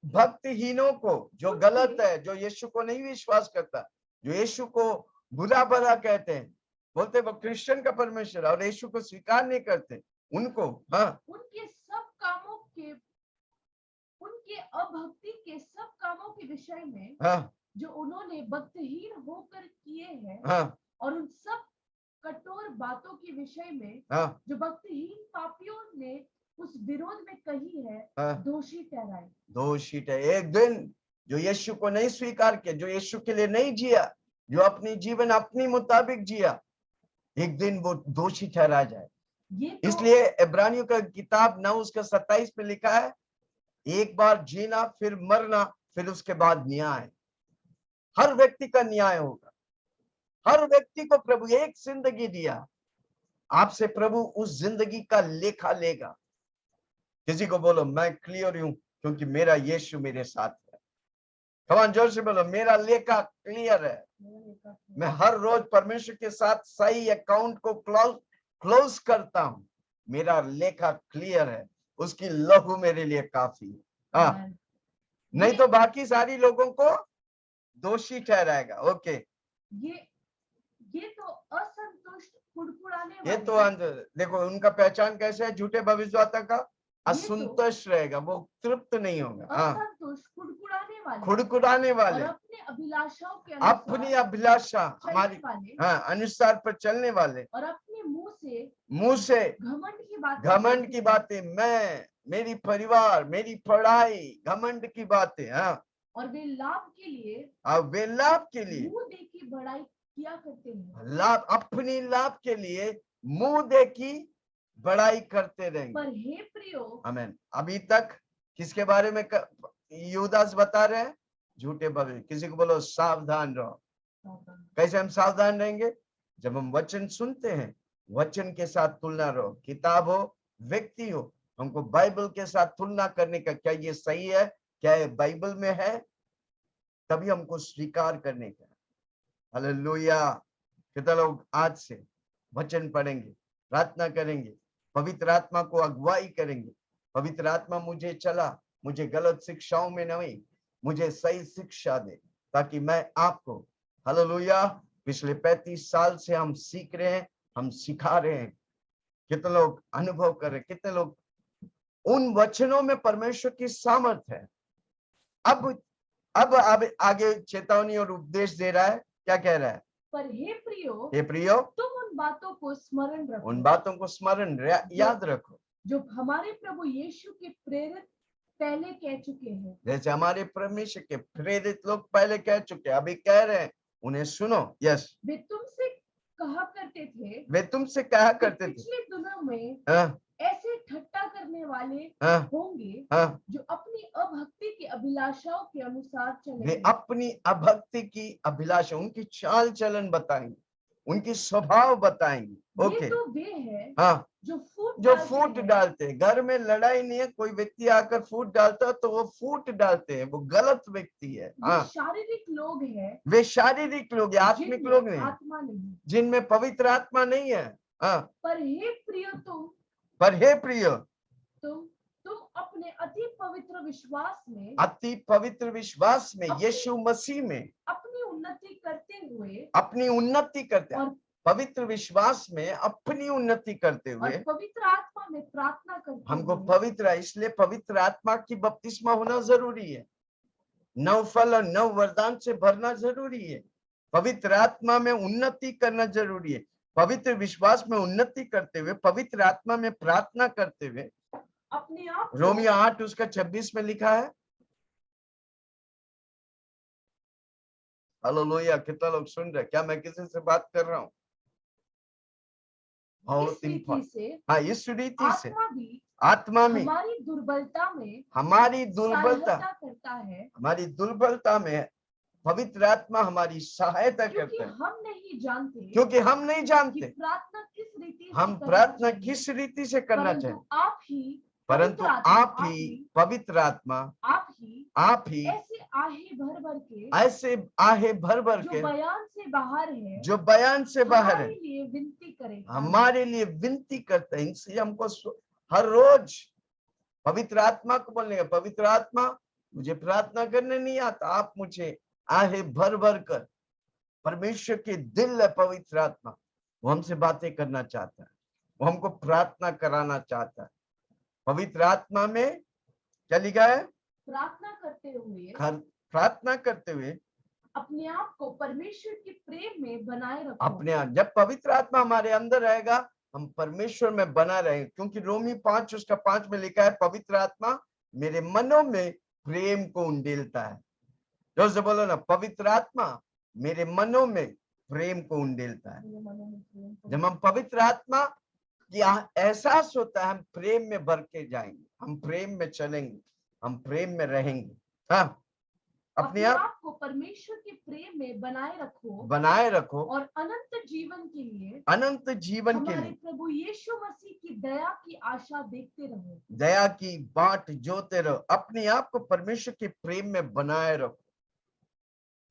S1: भक्तहीनों को जो गलत है, जो यीशु को नहीं विश्वास करता, जो यीशु को बुरा भला कहते हैं, बोलते वो क्रिश्चियन का परमेश्वर और यीशु को स्वीकार नहीं करते, उनको, हाँ,
S2: उनके सब कामों के, उनके अभक्ति के सब कामों के विषय में,
S1: हाँ,
S2: जो उन्होंने भक्तिहीन होकर किए हैं,
S1: हाँ,
S2: और उन सब कठोर बातों के विषय में,
S1: हाँ,
S2: जो भक्तिहीन पापियों ने उस विरोध में कही है,
S1: हाँ,
S2: दोषी ठहराए।
S1: दोषी ठहराए। एक दिन जो यीशु को नहीं स्वीकार किया, जो यीशु के लिए नहीं जिया, जो अपनी जीवन अपनी मुताबिक जिया, एक दिन वो दोषी ठहरा जाए।
S2: ये तो
S1: इसलिए इब्रानियों का किताब 9:27 में लिखा है, एक बार जीना फिर मरना फिर उसके बाद न्याय। हर व्यक्ति का न्याय होगा। हर व्यक्ति को प्रभु एक जिंदगी दिया, आपसे प्रभु उस जिंदगी का लेखा लेगा। किसी को बोलो मैं क्लियर हूं क्योंकि मेरा यीशु मेरे साथ है। कमान जोर से बोलो, मेरा लेखा क्लियर है। मैं हर रोज परमेश्वर के साथ सही अकाउंट को क्लोज करता हूं। मेरा लेखा क्लियर है, उसकी लहू मेरे लिए काफी है। हाँ, नहीं तो बाकी सारी लोगों को दोषी ठहराएगा। ओके,
S2: ये तो असंतुष्ट कुड़कुड़ाने
S1: ये तो देखो उनका पहचान कैसे है झूठे भविष्यवक्ता का, असंतुष्ट रहेगा, वो तृप्त नहीं होगा।
S2: असंतुष्ट
S1: खुड़कुड़ाने वाले,
S2: अपनी अभिलाषाओं के
S1: अपनी अभिलाषा हमारी अनुसार पर चलने वाले,
S2: और अपने
S1: मुंह से घमंड की बातें, मैं, मेरी परिवार, मेरी पढ़ाई, घमंड की बातें। हाँ,
S2: और वे लाभ के लिए
S1: मुंह
S2: देखी बड़ाई किया करते हैं।
S1: लाभ, अपनी लाभ के लिए मुंह देखी बड़ाई करते रहेंगे।
S2: पर हे प्रियो,
S1: आमीन। अभी तक किसके बारे में यूदास बता रहे हैं? झूठे भविष्य। किसी को बोलो सावधान रहो। कैसे हम सावधान रहेंगे? जब हम वचन सुनते हैं, वचन के साथ तुलना रहो। किताब हो, व्यक्ति हो, हमको बाइबल के साथ तुलना करने का, क्या ये सही है, क्या ये बाइबल में है, तभी हमको स्वीकार करने का। हालेलुया। कितने लोग आज से वचन पढ़ेंगे, प्रार्थना करेंगे, पवित्र आत्मा को अगुवाई करेंगे। पवित्र आत्मा मुझे चला, मुझे गलत शिक्षाओं में नहीं, मुझे सही शिक्षा दे, ताकि मैं आपको, हालेलुया, पिछले 35 साल से हम सीख रहे हैं, हम सिखा रहे हैं। कितने लोग अनुभव कर रहे हैं, कितने लोग उन वचनों में परमेश्वर की सामर्थ है। अब आगे चेतावनी और उपदेश दे रहा है। क्या कह रहा है?
S2: पर हे
S1: प्रियो,
S2: तुम उन बातों को स्मरण रखो,
S1: उन बातों को स्मरण याद रखो
S2: जो हमारे प्रभु यीशु के प्रेरित पहले कह चुके हैं।
S1: जैसे हमारे परमेश्वर के प्रेरित लोग पहले कह चुके, अभी कह रहे हैं, उन्हें सुनो। यस,
S2: वे तुमसे कहा करते थे पिछले दिनों में ऐसे ठट्टा करने वाले होंगे जो अपनी अभक्ति की अभिलाषाओं के अनुसार चलेंगे।
S1: वे अपनी अभक्ति की अभिलाषा, उनकी चाल चलन बताएंगे, उनकी स्वभाव बताएंगे। ओके,
S2: तो वे हैं
S1: जो फूट डालते हैं। घर में लड़ाई नहीं है, कोई व्यक्ति आकर फूट डालता है तो वो फूट डालते हैं, वो गलत व्यक्ति है।
S2: शारीरिक लोग हैं,
S1: वे शारीरिक लोग हैं, आत्मिक लोग नहीं,
S2: आत्मा नहीं,
S1: जिनमें पवित्र आत्मा नहीं है।
S2: पर हे प्रियो, तुम अपने अति पवित्र विश्वास में यीशु मसीह में अपनी उन्नति करते
S1: और पवित्र विश्वास में अपनी उन्नति करते हुए
S2: और पवित्र आत्मा में प्रार्थना करते
S1: हमको पवित्र, इसलिए पवित्र आत्मा की बपतिस्मा होना जरूरी है। नव फल और नव वरदान से भरना जरूरी है। पवित्र आत्मा में उन्नति करना जरूरी है। पवित्र विश्वास में उन्नति करते हुए, पवित्र आत्मा में प्रार्थना करते हुए,
S2: अपने आप,
S1: रोमियो 8:26 में लिखा है। हालेलुया। कितना लोग सुन रहे? क्या मैं किसी से बात कर रहा हूँ?
S2: इस रीति से
S1: आत्मा में
S2: हमारी दुर्बलता में
S1: हमारी दुर्बलता में पवित्र आत्मा हमारी सहायता करता है। क्योंकि हम नहीं जानते हम प्रार्थना किस रीति से करना चाहिए, परंतु आप ही पवित्र आत्मा, आप ही ऐसे आहे भर भर के जो बयान से बाहर है हमारे लिए विनती करते हैं। इसलिए हमको हर रोज पवित्र आत्मा को बोलने का, पवित्र आत्मा मुझे प्रार्थना करने नहीं आता, आप मुझे आहे भर भर कर, परमेश्वर के दिल है पवित्र आत्मा, वो हमसे बातें करना चाहता है, वो हमको प्रार्थना कराना चाहता है। पवित्र आत्मा में क्या लिखा है? प्रार्थना करते हुए
S2: अपने आप को परमेश्वर के प्रेम में बनाए रखो।
S1: अपने आप, जब पवित्र आत्मा हमारे अंदर रहेगा हम परमेश्वर में बना रहेंगे। क्योंकि रोमी 5:5 में लिखा है, पवित्र आत्मा मेरे मनों में प्रेम को उंडेलता है। जो से बोलो ना, पवित्र आत्मा मेरे मनों में प्रेम को उंडेलता है। जब हम पवित्र आत्मा कि एहसास होता है हम प्रेम में भर के जाएंगे, हम प्रेम में चलेंगे, हम प्रेम में रहेंगे। हाँ, अपने आप
S2: को परमेश्वर के प्रेम में बनाए
S1: रखो
S2: और अनंत जीवन के लिए
S1: हमारे
S2: प्रभु यीशु मसीह की दया की आशा देखते रहो।
S1: दया की बाट जोते रहो। अपने आप को परमेश्वर के प्रेम में बनाए रखो।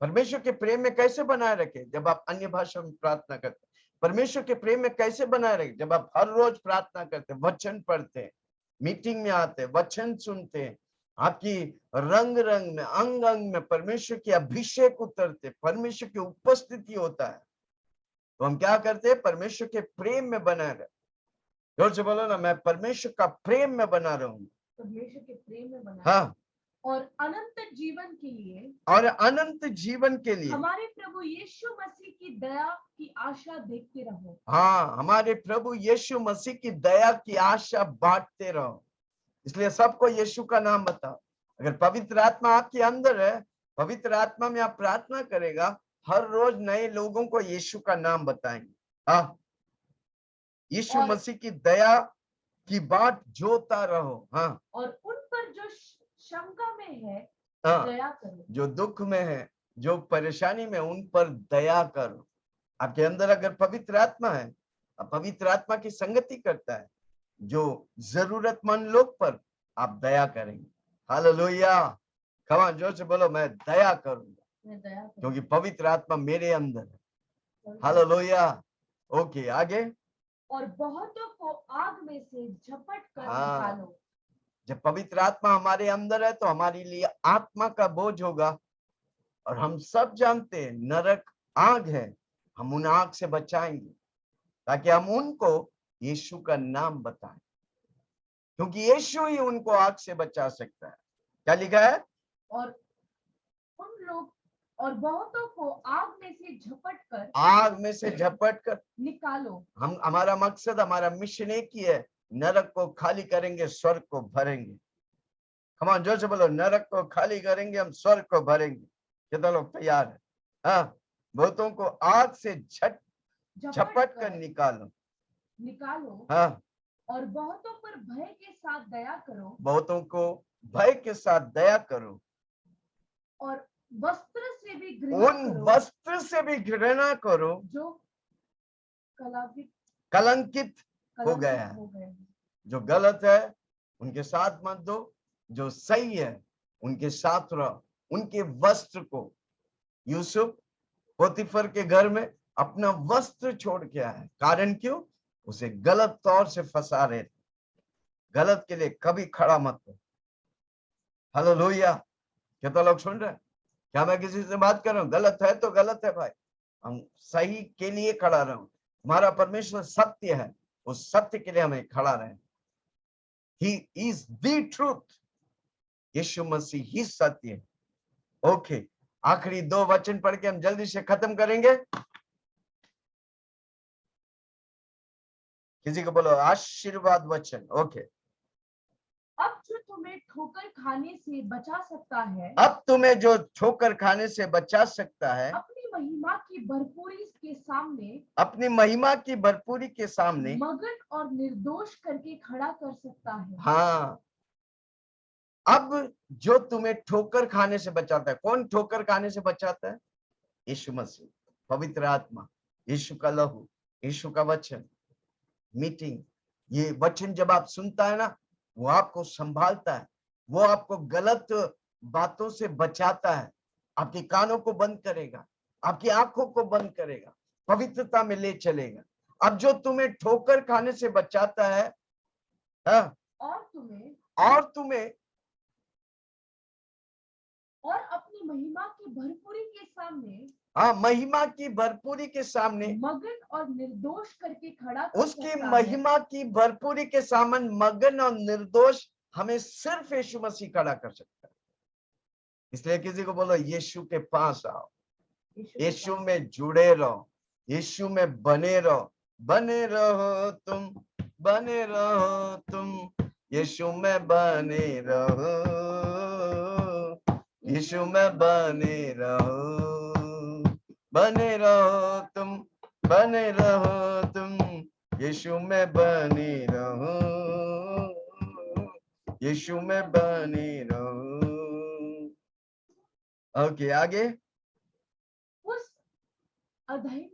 S1: परमेश्वर के प्रेम में कैसे बनाए रखे? जब आप अन्य भाषा में प्रार्थना करते। परमेश्वर के प्रेम में कैसे बनाए रखे? जब आप हर रोज प्रार्थना करते, वचन पढ़ते, मीटिंग में आते, वचन सुनते, आपकी रंग रंग में, अंग अंग में परमेश्वर की अभिषेक उतरते, परमेश्वर की उपस्थिति होता है, तो हम क्या करते हैं? परमेश्वर के प्रेम में बना रहे। जोर से बोलो ना, मैं परमेश्वर का प्रेम में बना रहूंगा।
S2: परमेश्वर के प्रेम में बना।
S1: हाँ,
S2: और अनंत जीवन के लिए हमारे प्रभु यीशु मसीह की दया की आशा देखते रहो।
S1: हाँ, हमारे प्रभु यीशु मसीह की दया की आशा बांटते रहो। इसलिए सबको यीशु का नाम बताओ। अगर पवित्र आत्मा आपके अंदर है, पवित्र आत्मा में आप प्रार्थना करेगा, हर रोज नए लोगों को यीशु का नाम बताएंगे। हाँ, यीशु मसीह की दया की बात जोता रहो। हाँ,
S2: और उन पर जो शंका में है,
S1: हाँ,
S2: दया करो।
S1: जो दुख में है, जो परेशानी में, उन पर दया करो। आपके अंदर अगर पवित्र आत्मा है, पवित्र आत्मा की संगति करता है, जो जरूरतमंद लोग पर आप दया करेंगे। हालेलुया। कम ऑन, जोर से बोलो, मैं दया करूंगा, क्योंकि पवित्र आत्मा मेरे अंदर है। हालेलुया। ओके, आगे।
S2: और बहुतों को आग में से झपट कर निकालो।
S1: जब पवित्र आत्मा हमारे अंदर है तो हमारे लिए आत्मा का बोझ होगा, और हम सब जानते हैं नरक आग है। हम उन आग से बचाएंगे ताकि हम उनको यीशु का नाम बताएं, क्योंकि यीशु ही उनको आग से बचा सकता है। क्या लिखा है?
S2: और उन लोग और बहुतों को आग में से झपट कर निकालो।
S1: हमारा मकसद, हमारा मिशन एक ही है, नरक को खाली करेंगे, स्वर्ग को भरेंगे। कम ऑन, जोर से बोलो, नरक को खाली करेंगे, हम स्वर्ग को भरेंगे। कितना लोग तैयार है? हाँ, बहुतों को आग से झपट कर निकालो। हाँ,
S2: और बहुतों पर भय के साथ दया करो।
S1: बहुतों को भय के साथ दया करो।
S2: और वस्त्र से भी घृणा
S1: उन वस्त्र से भी घृणा करो
S2: जो
S1: कलंकित हो गया है। जो गलत है उनके साथ मत दो, जो सही है उनके साथ रहो। उनके वस्त्र को, यूसुफ पोतीफर के घर में अपना वस्त्र छोड़ के आया। कारण क्यों? उसे गलत तौर से फंसा रहे थे। गलत के लिए कभी खड़ा मत हो। हालेलुया। कितना लोग सुन रहे हैं? क्या मैं किसी से बात कर रहा हूँ? गलत है तो गलत है भाई, हम सही के लिए खड़ा रहो। हमारा परमेश्वर सत्य है, उस सत्य के लिए हमें खड़ा रहे। He is the truth। यीशु मसीह ही सत्य है। ओके, आखिरी 2 वचन पढ़ के हम जल्दी से खत्म करेंगे। किसी को बोलो आशीर्वाद वचन। ओके।
S2: अब जो तुम्हें ठोकर खाने से बचा सकता है,
S1: अब तुम्हें जो ठोकर खाने से बचा सकता है,
S2: अपनी महिमा की भरपूरी के सामने,
S1: अपनी महिमा की भरपूरी के सामने
S2: मगन और निर्दोष करके खड़ा कर सकता है।
S1: हाँ, अब जो तुम्हें ठोकर खाने से बचाता है। कौन ठोकर खाने से बचाता है? यीशु मसीह, पवित्र आत्मा, यीशु का लहू, यीशु का वचन, मीटिंग। ये वचन जब आप सुनता है ना, वो आपको संभालता है, वो आपको गलत बातों से बचाता है, आपके कानों को बंद करेगा, आपकी आंखों को बंद करेगा, पवित्रता में ले चलेगा। अब जो तुम्हें ठोकर खाने से बचाता है, और तुम्हें
S2: और अपनी महिमा की भरपूरी के सामने,
S1: हाँ, महिमा की भरपूरी के सामने
S2: मगन और निर्दोष करके खड़ा कर
S1: उसकी महिमा की भरपूरी के सामने मगन और निर्दोष हमें सिर्फ यीशु मसीह खड़ा कर सकता है। इसलिए किसी को बोलो यीशु के पास आओ, यीशु में जुड़े रहो, यीशु में बने रहो। बने रहो तुम, बने रहो तुम, यीशु में बने रहो, यीशु में बने रहो। बने रहो तुम, बने रहो तुम, यीशु में बनी रहूं, यीशु में बनी रहूं। ओके, आगे।
S2: उस अद्भुत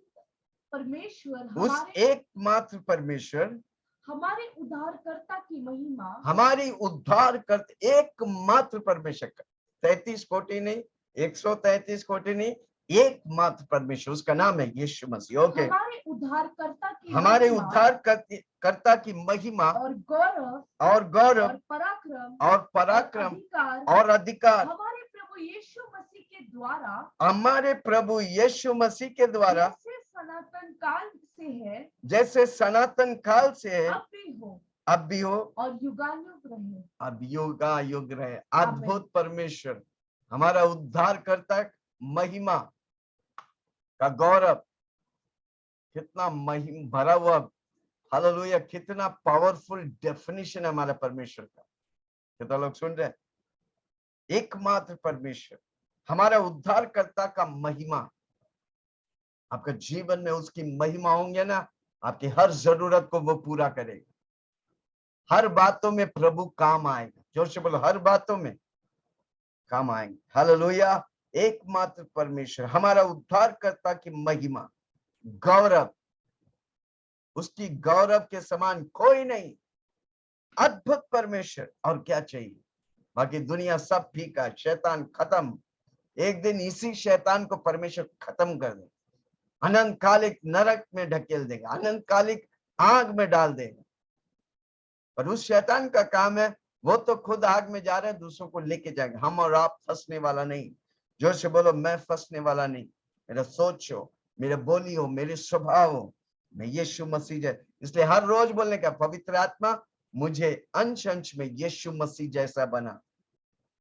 S2: परमेश्वर
S1: उस एकमात्र परमेश्वर,
S2: हमारे उद्धारकर्ता की महिमा,
S1: हमारी उद्धार करते एकमात्र परमेश्वर का, 33 कोटि नहीं, 133 कोटि नहीं, एकमात्र परमेश्वर, उसका नाम है यीशु मसीह। ओके,
S2: हमारे उद्धारकर्ता की
S1: हमारे
S2: महिमा
S1: उद्धार कर्ता की महिमा
S2: और गौरव
S1: और गौरव
S2: और पराक्रम
S1: और पराक्रम
S2: अधिकार
S1: और अधिकार
S2: हमारे प्रभु यीशु मसीह के द्वारा,
S1: हमारे प्रभु यीशु मसीह के द्वारा,
S2: जैसे सनातन काल से है,
S1: जैसे सनातन काल से है, अब भी हो
S2: और युगानुयुग रहे,
S1: अब युगा युग रहे। अद्भुत परमेश्वर, हमारा उद्धार करता, महिमा का गौरव, कितना महिमा भरा हुआ, हालेलुया, कितना पावरफुल डेफिनेशन है हमारे परमेश्वर का। कितना लोग सुन रहे हैं? एकमात्र परमेश्वर, हमारा उद्धारकर्ता का महिमा। आपका जीवन में उसकी महिमा होंगे ना, आपकी हर जरूरत को वो पूरा करेगा। हर बातों में प्रभु काम आएगा। जोर से बोलो, हर बातों में काम आएंगे। हालेलुया। एकमात्र परमेश्वर, हमारा उद्धारकर्ता की महिमा, गौरव, उसकी गौरव के समान कोई नहीं। अद्भुत परमेश्वर, और क्या चाहिए? बाकी दुनिया सब फीका, शैतान खत्म। एक दिन इसी शैतान को परमेश्वर खत्म कर दे, अनंत कालिक नरक में ढकेल देगा, अनंत कालिक आग में डाल देगा। पर उस शैतान का काम है, वो तो खुद आग में जा रहे हैं, दूसरों को लेके जाएगा। हम और आप फंसने वाला नहीं। जोर से बोलो, मैं फंसने वाला नहीं। मेरा सोच हो, मेरे बोली हो, मेरे स्वभाव हो, मैं यीशु मसीह जैसा। इसलिए हर रोज बोलने का, पवित्र आत्मा मुझे अंश अंश में यीशु मसीह जैसा बना।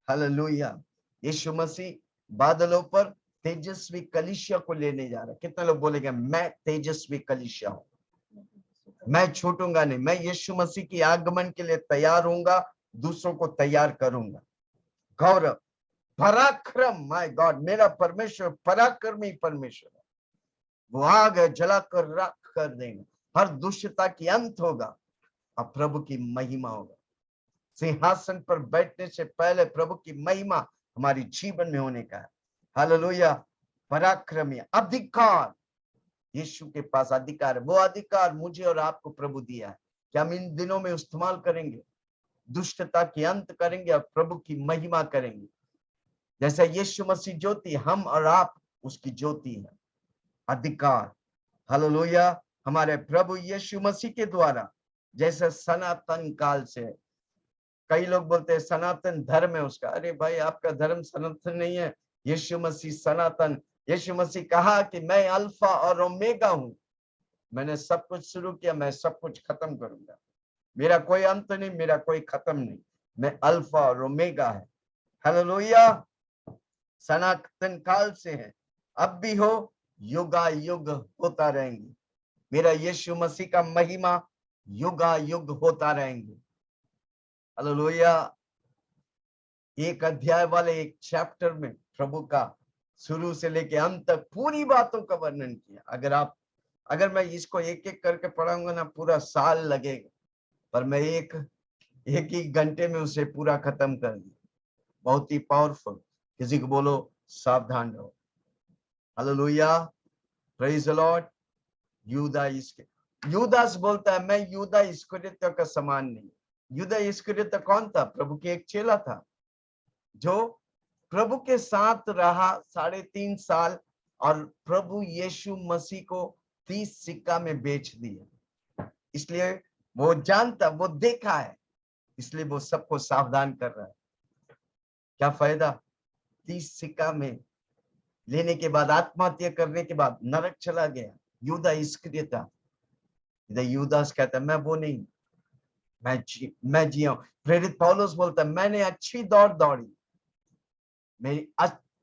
S1: हालेलुया। यीशु मसीह बादलों पर तेजस्वी कलीसिया को लेने जा रहा है। कितने लोग बोलेंगे, मैं तेजस्वी कलीसिया हूं, मैं छूटूंगा नहीं, मैं यीशु मसीह की आगमन के लिए तैयार होऊंगा, दूसरों को तैयार करूंगा। गौरव, पराक्रम, माय गॉड, मेरा परमेश्वर पराक्रमी परमेश्वर है। वो आग है, जलाकर राख कर देंगे। हर दुष्टता की अंत होगा, अब प्रभु की महिमा होगा। सिंहासन पर बैठने से पहले प्रभु की महिमा हमारी जीवन में होने का है। हालेलुया। पराक्रमी, अधिकार, यीशु के पास अधिकार है। वो अधिकार मुझे और आपको प्रभु दिया है कि हम इन दिनों में इस्तेमाल करेंगे, दुष्टता की अंत करेंगे और प्रभु की महिमा करेंगे। जैसा यीशु मसीह ज्योति, हम और आप उसकी ज्योति है। अधिकार, हालेलुया, हमारे प्रभु यीशु मसीह के द्वारा, जैसे सनातन काल से। कई लोग बोलते हैं सनातन धर्म है उसका। अरे भाई, आपका धर्म सनातन नहीं है, यीशु मसीह सनातन। यीशु मसीह कहा कि मैं अल्फा और ओमेगा हूं, मैंने सब कुछ शुरू किया, मैं सब कुछ खत्म करूंगा। मेरा कोई अंत नहीं, मेरा कोई खत्म नहीं, मैं अल्फा और ओमेगा है। हालेलुया। सनातन काल से है, अब भी हो, युगा युग होता रहेंगे। मेरा यीशु मसीह का महिमा युगा युग होता रहेंगे। हालेलुया। एक अध्याय वाले एक चैप्टर में प्रभु का शुरू से लेके अंत तक पूरी बातों का वर्णन किया। अगर मैं इसको एक एक करके पढ़ाऊंगा ना, पूरा साल लगेगा, पर मैं एक ही घंटे में उसे पूरा खत्म कर दिया। बहुत ही पावरफुल। किसी को बोलो, सावधान रहो। Hallelujah, praise the Lord. यूदास बोलता है, मैं यूदा इस्करियोती का समान नहीं। यूदा इस्करियोती कौन था? प्रभु के एक चेला था, जो प्रभु के साथ रहा 3.5 साल और प्रभु यीशु मसीह को 30 सिक्का में बेच दिया। इसलिए वो जानता, वो देखा है, इसलिए वो सबको सावधान कर रहा है। क्या फायदा? 30 सिक्का में लेने के बाद, आत्महत्या करने के बाद नरक चला गया। यूदा इस्करियोती। यूदास कहता है, मैं वो नहीं, मैं जिया हूं। प्रेरित पौलुस बोलता है, मैंने अच्छी दौड़ दौड़ी,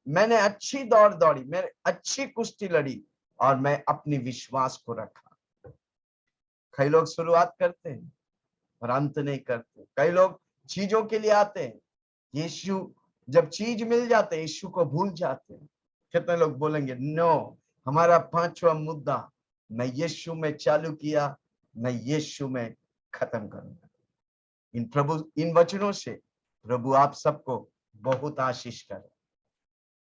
S1: मैंने अच्छी दौड़ दौड़ी, मैंने अच्छी कुश्ती लड़ी और मैं अपनी विश्वास को रखा। कई लोग शुरुआत करते हैं और अंत नहीं करते। कई लोग चीजों के लिए आते हैं, यीशु जब चीज मिल जाते हैं यीशु को भूल जाते हैं। कितने लोग बोलेंगे, नो, हमारा 5वां मुद्दा, मैं यीशु में चालू किया, मैं यीशु में खत्म करूंगा। इन वचनों से प्रभु आप सबको बहुत आशीष करे।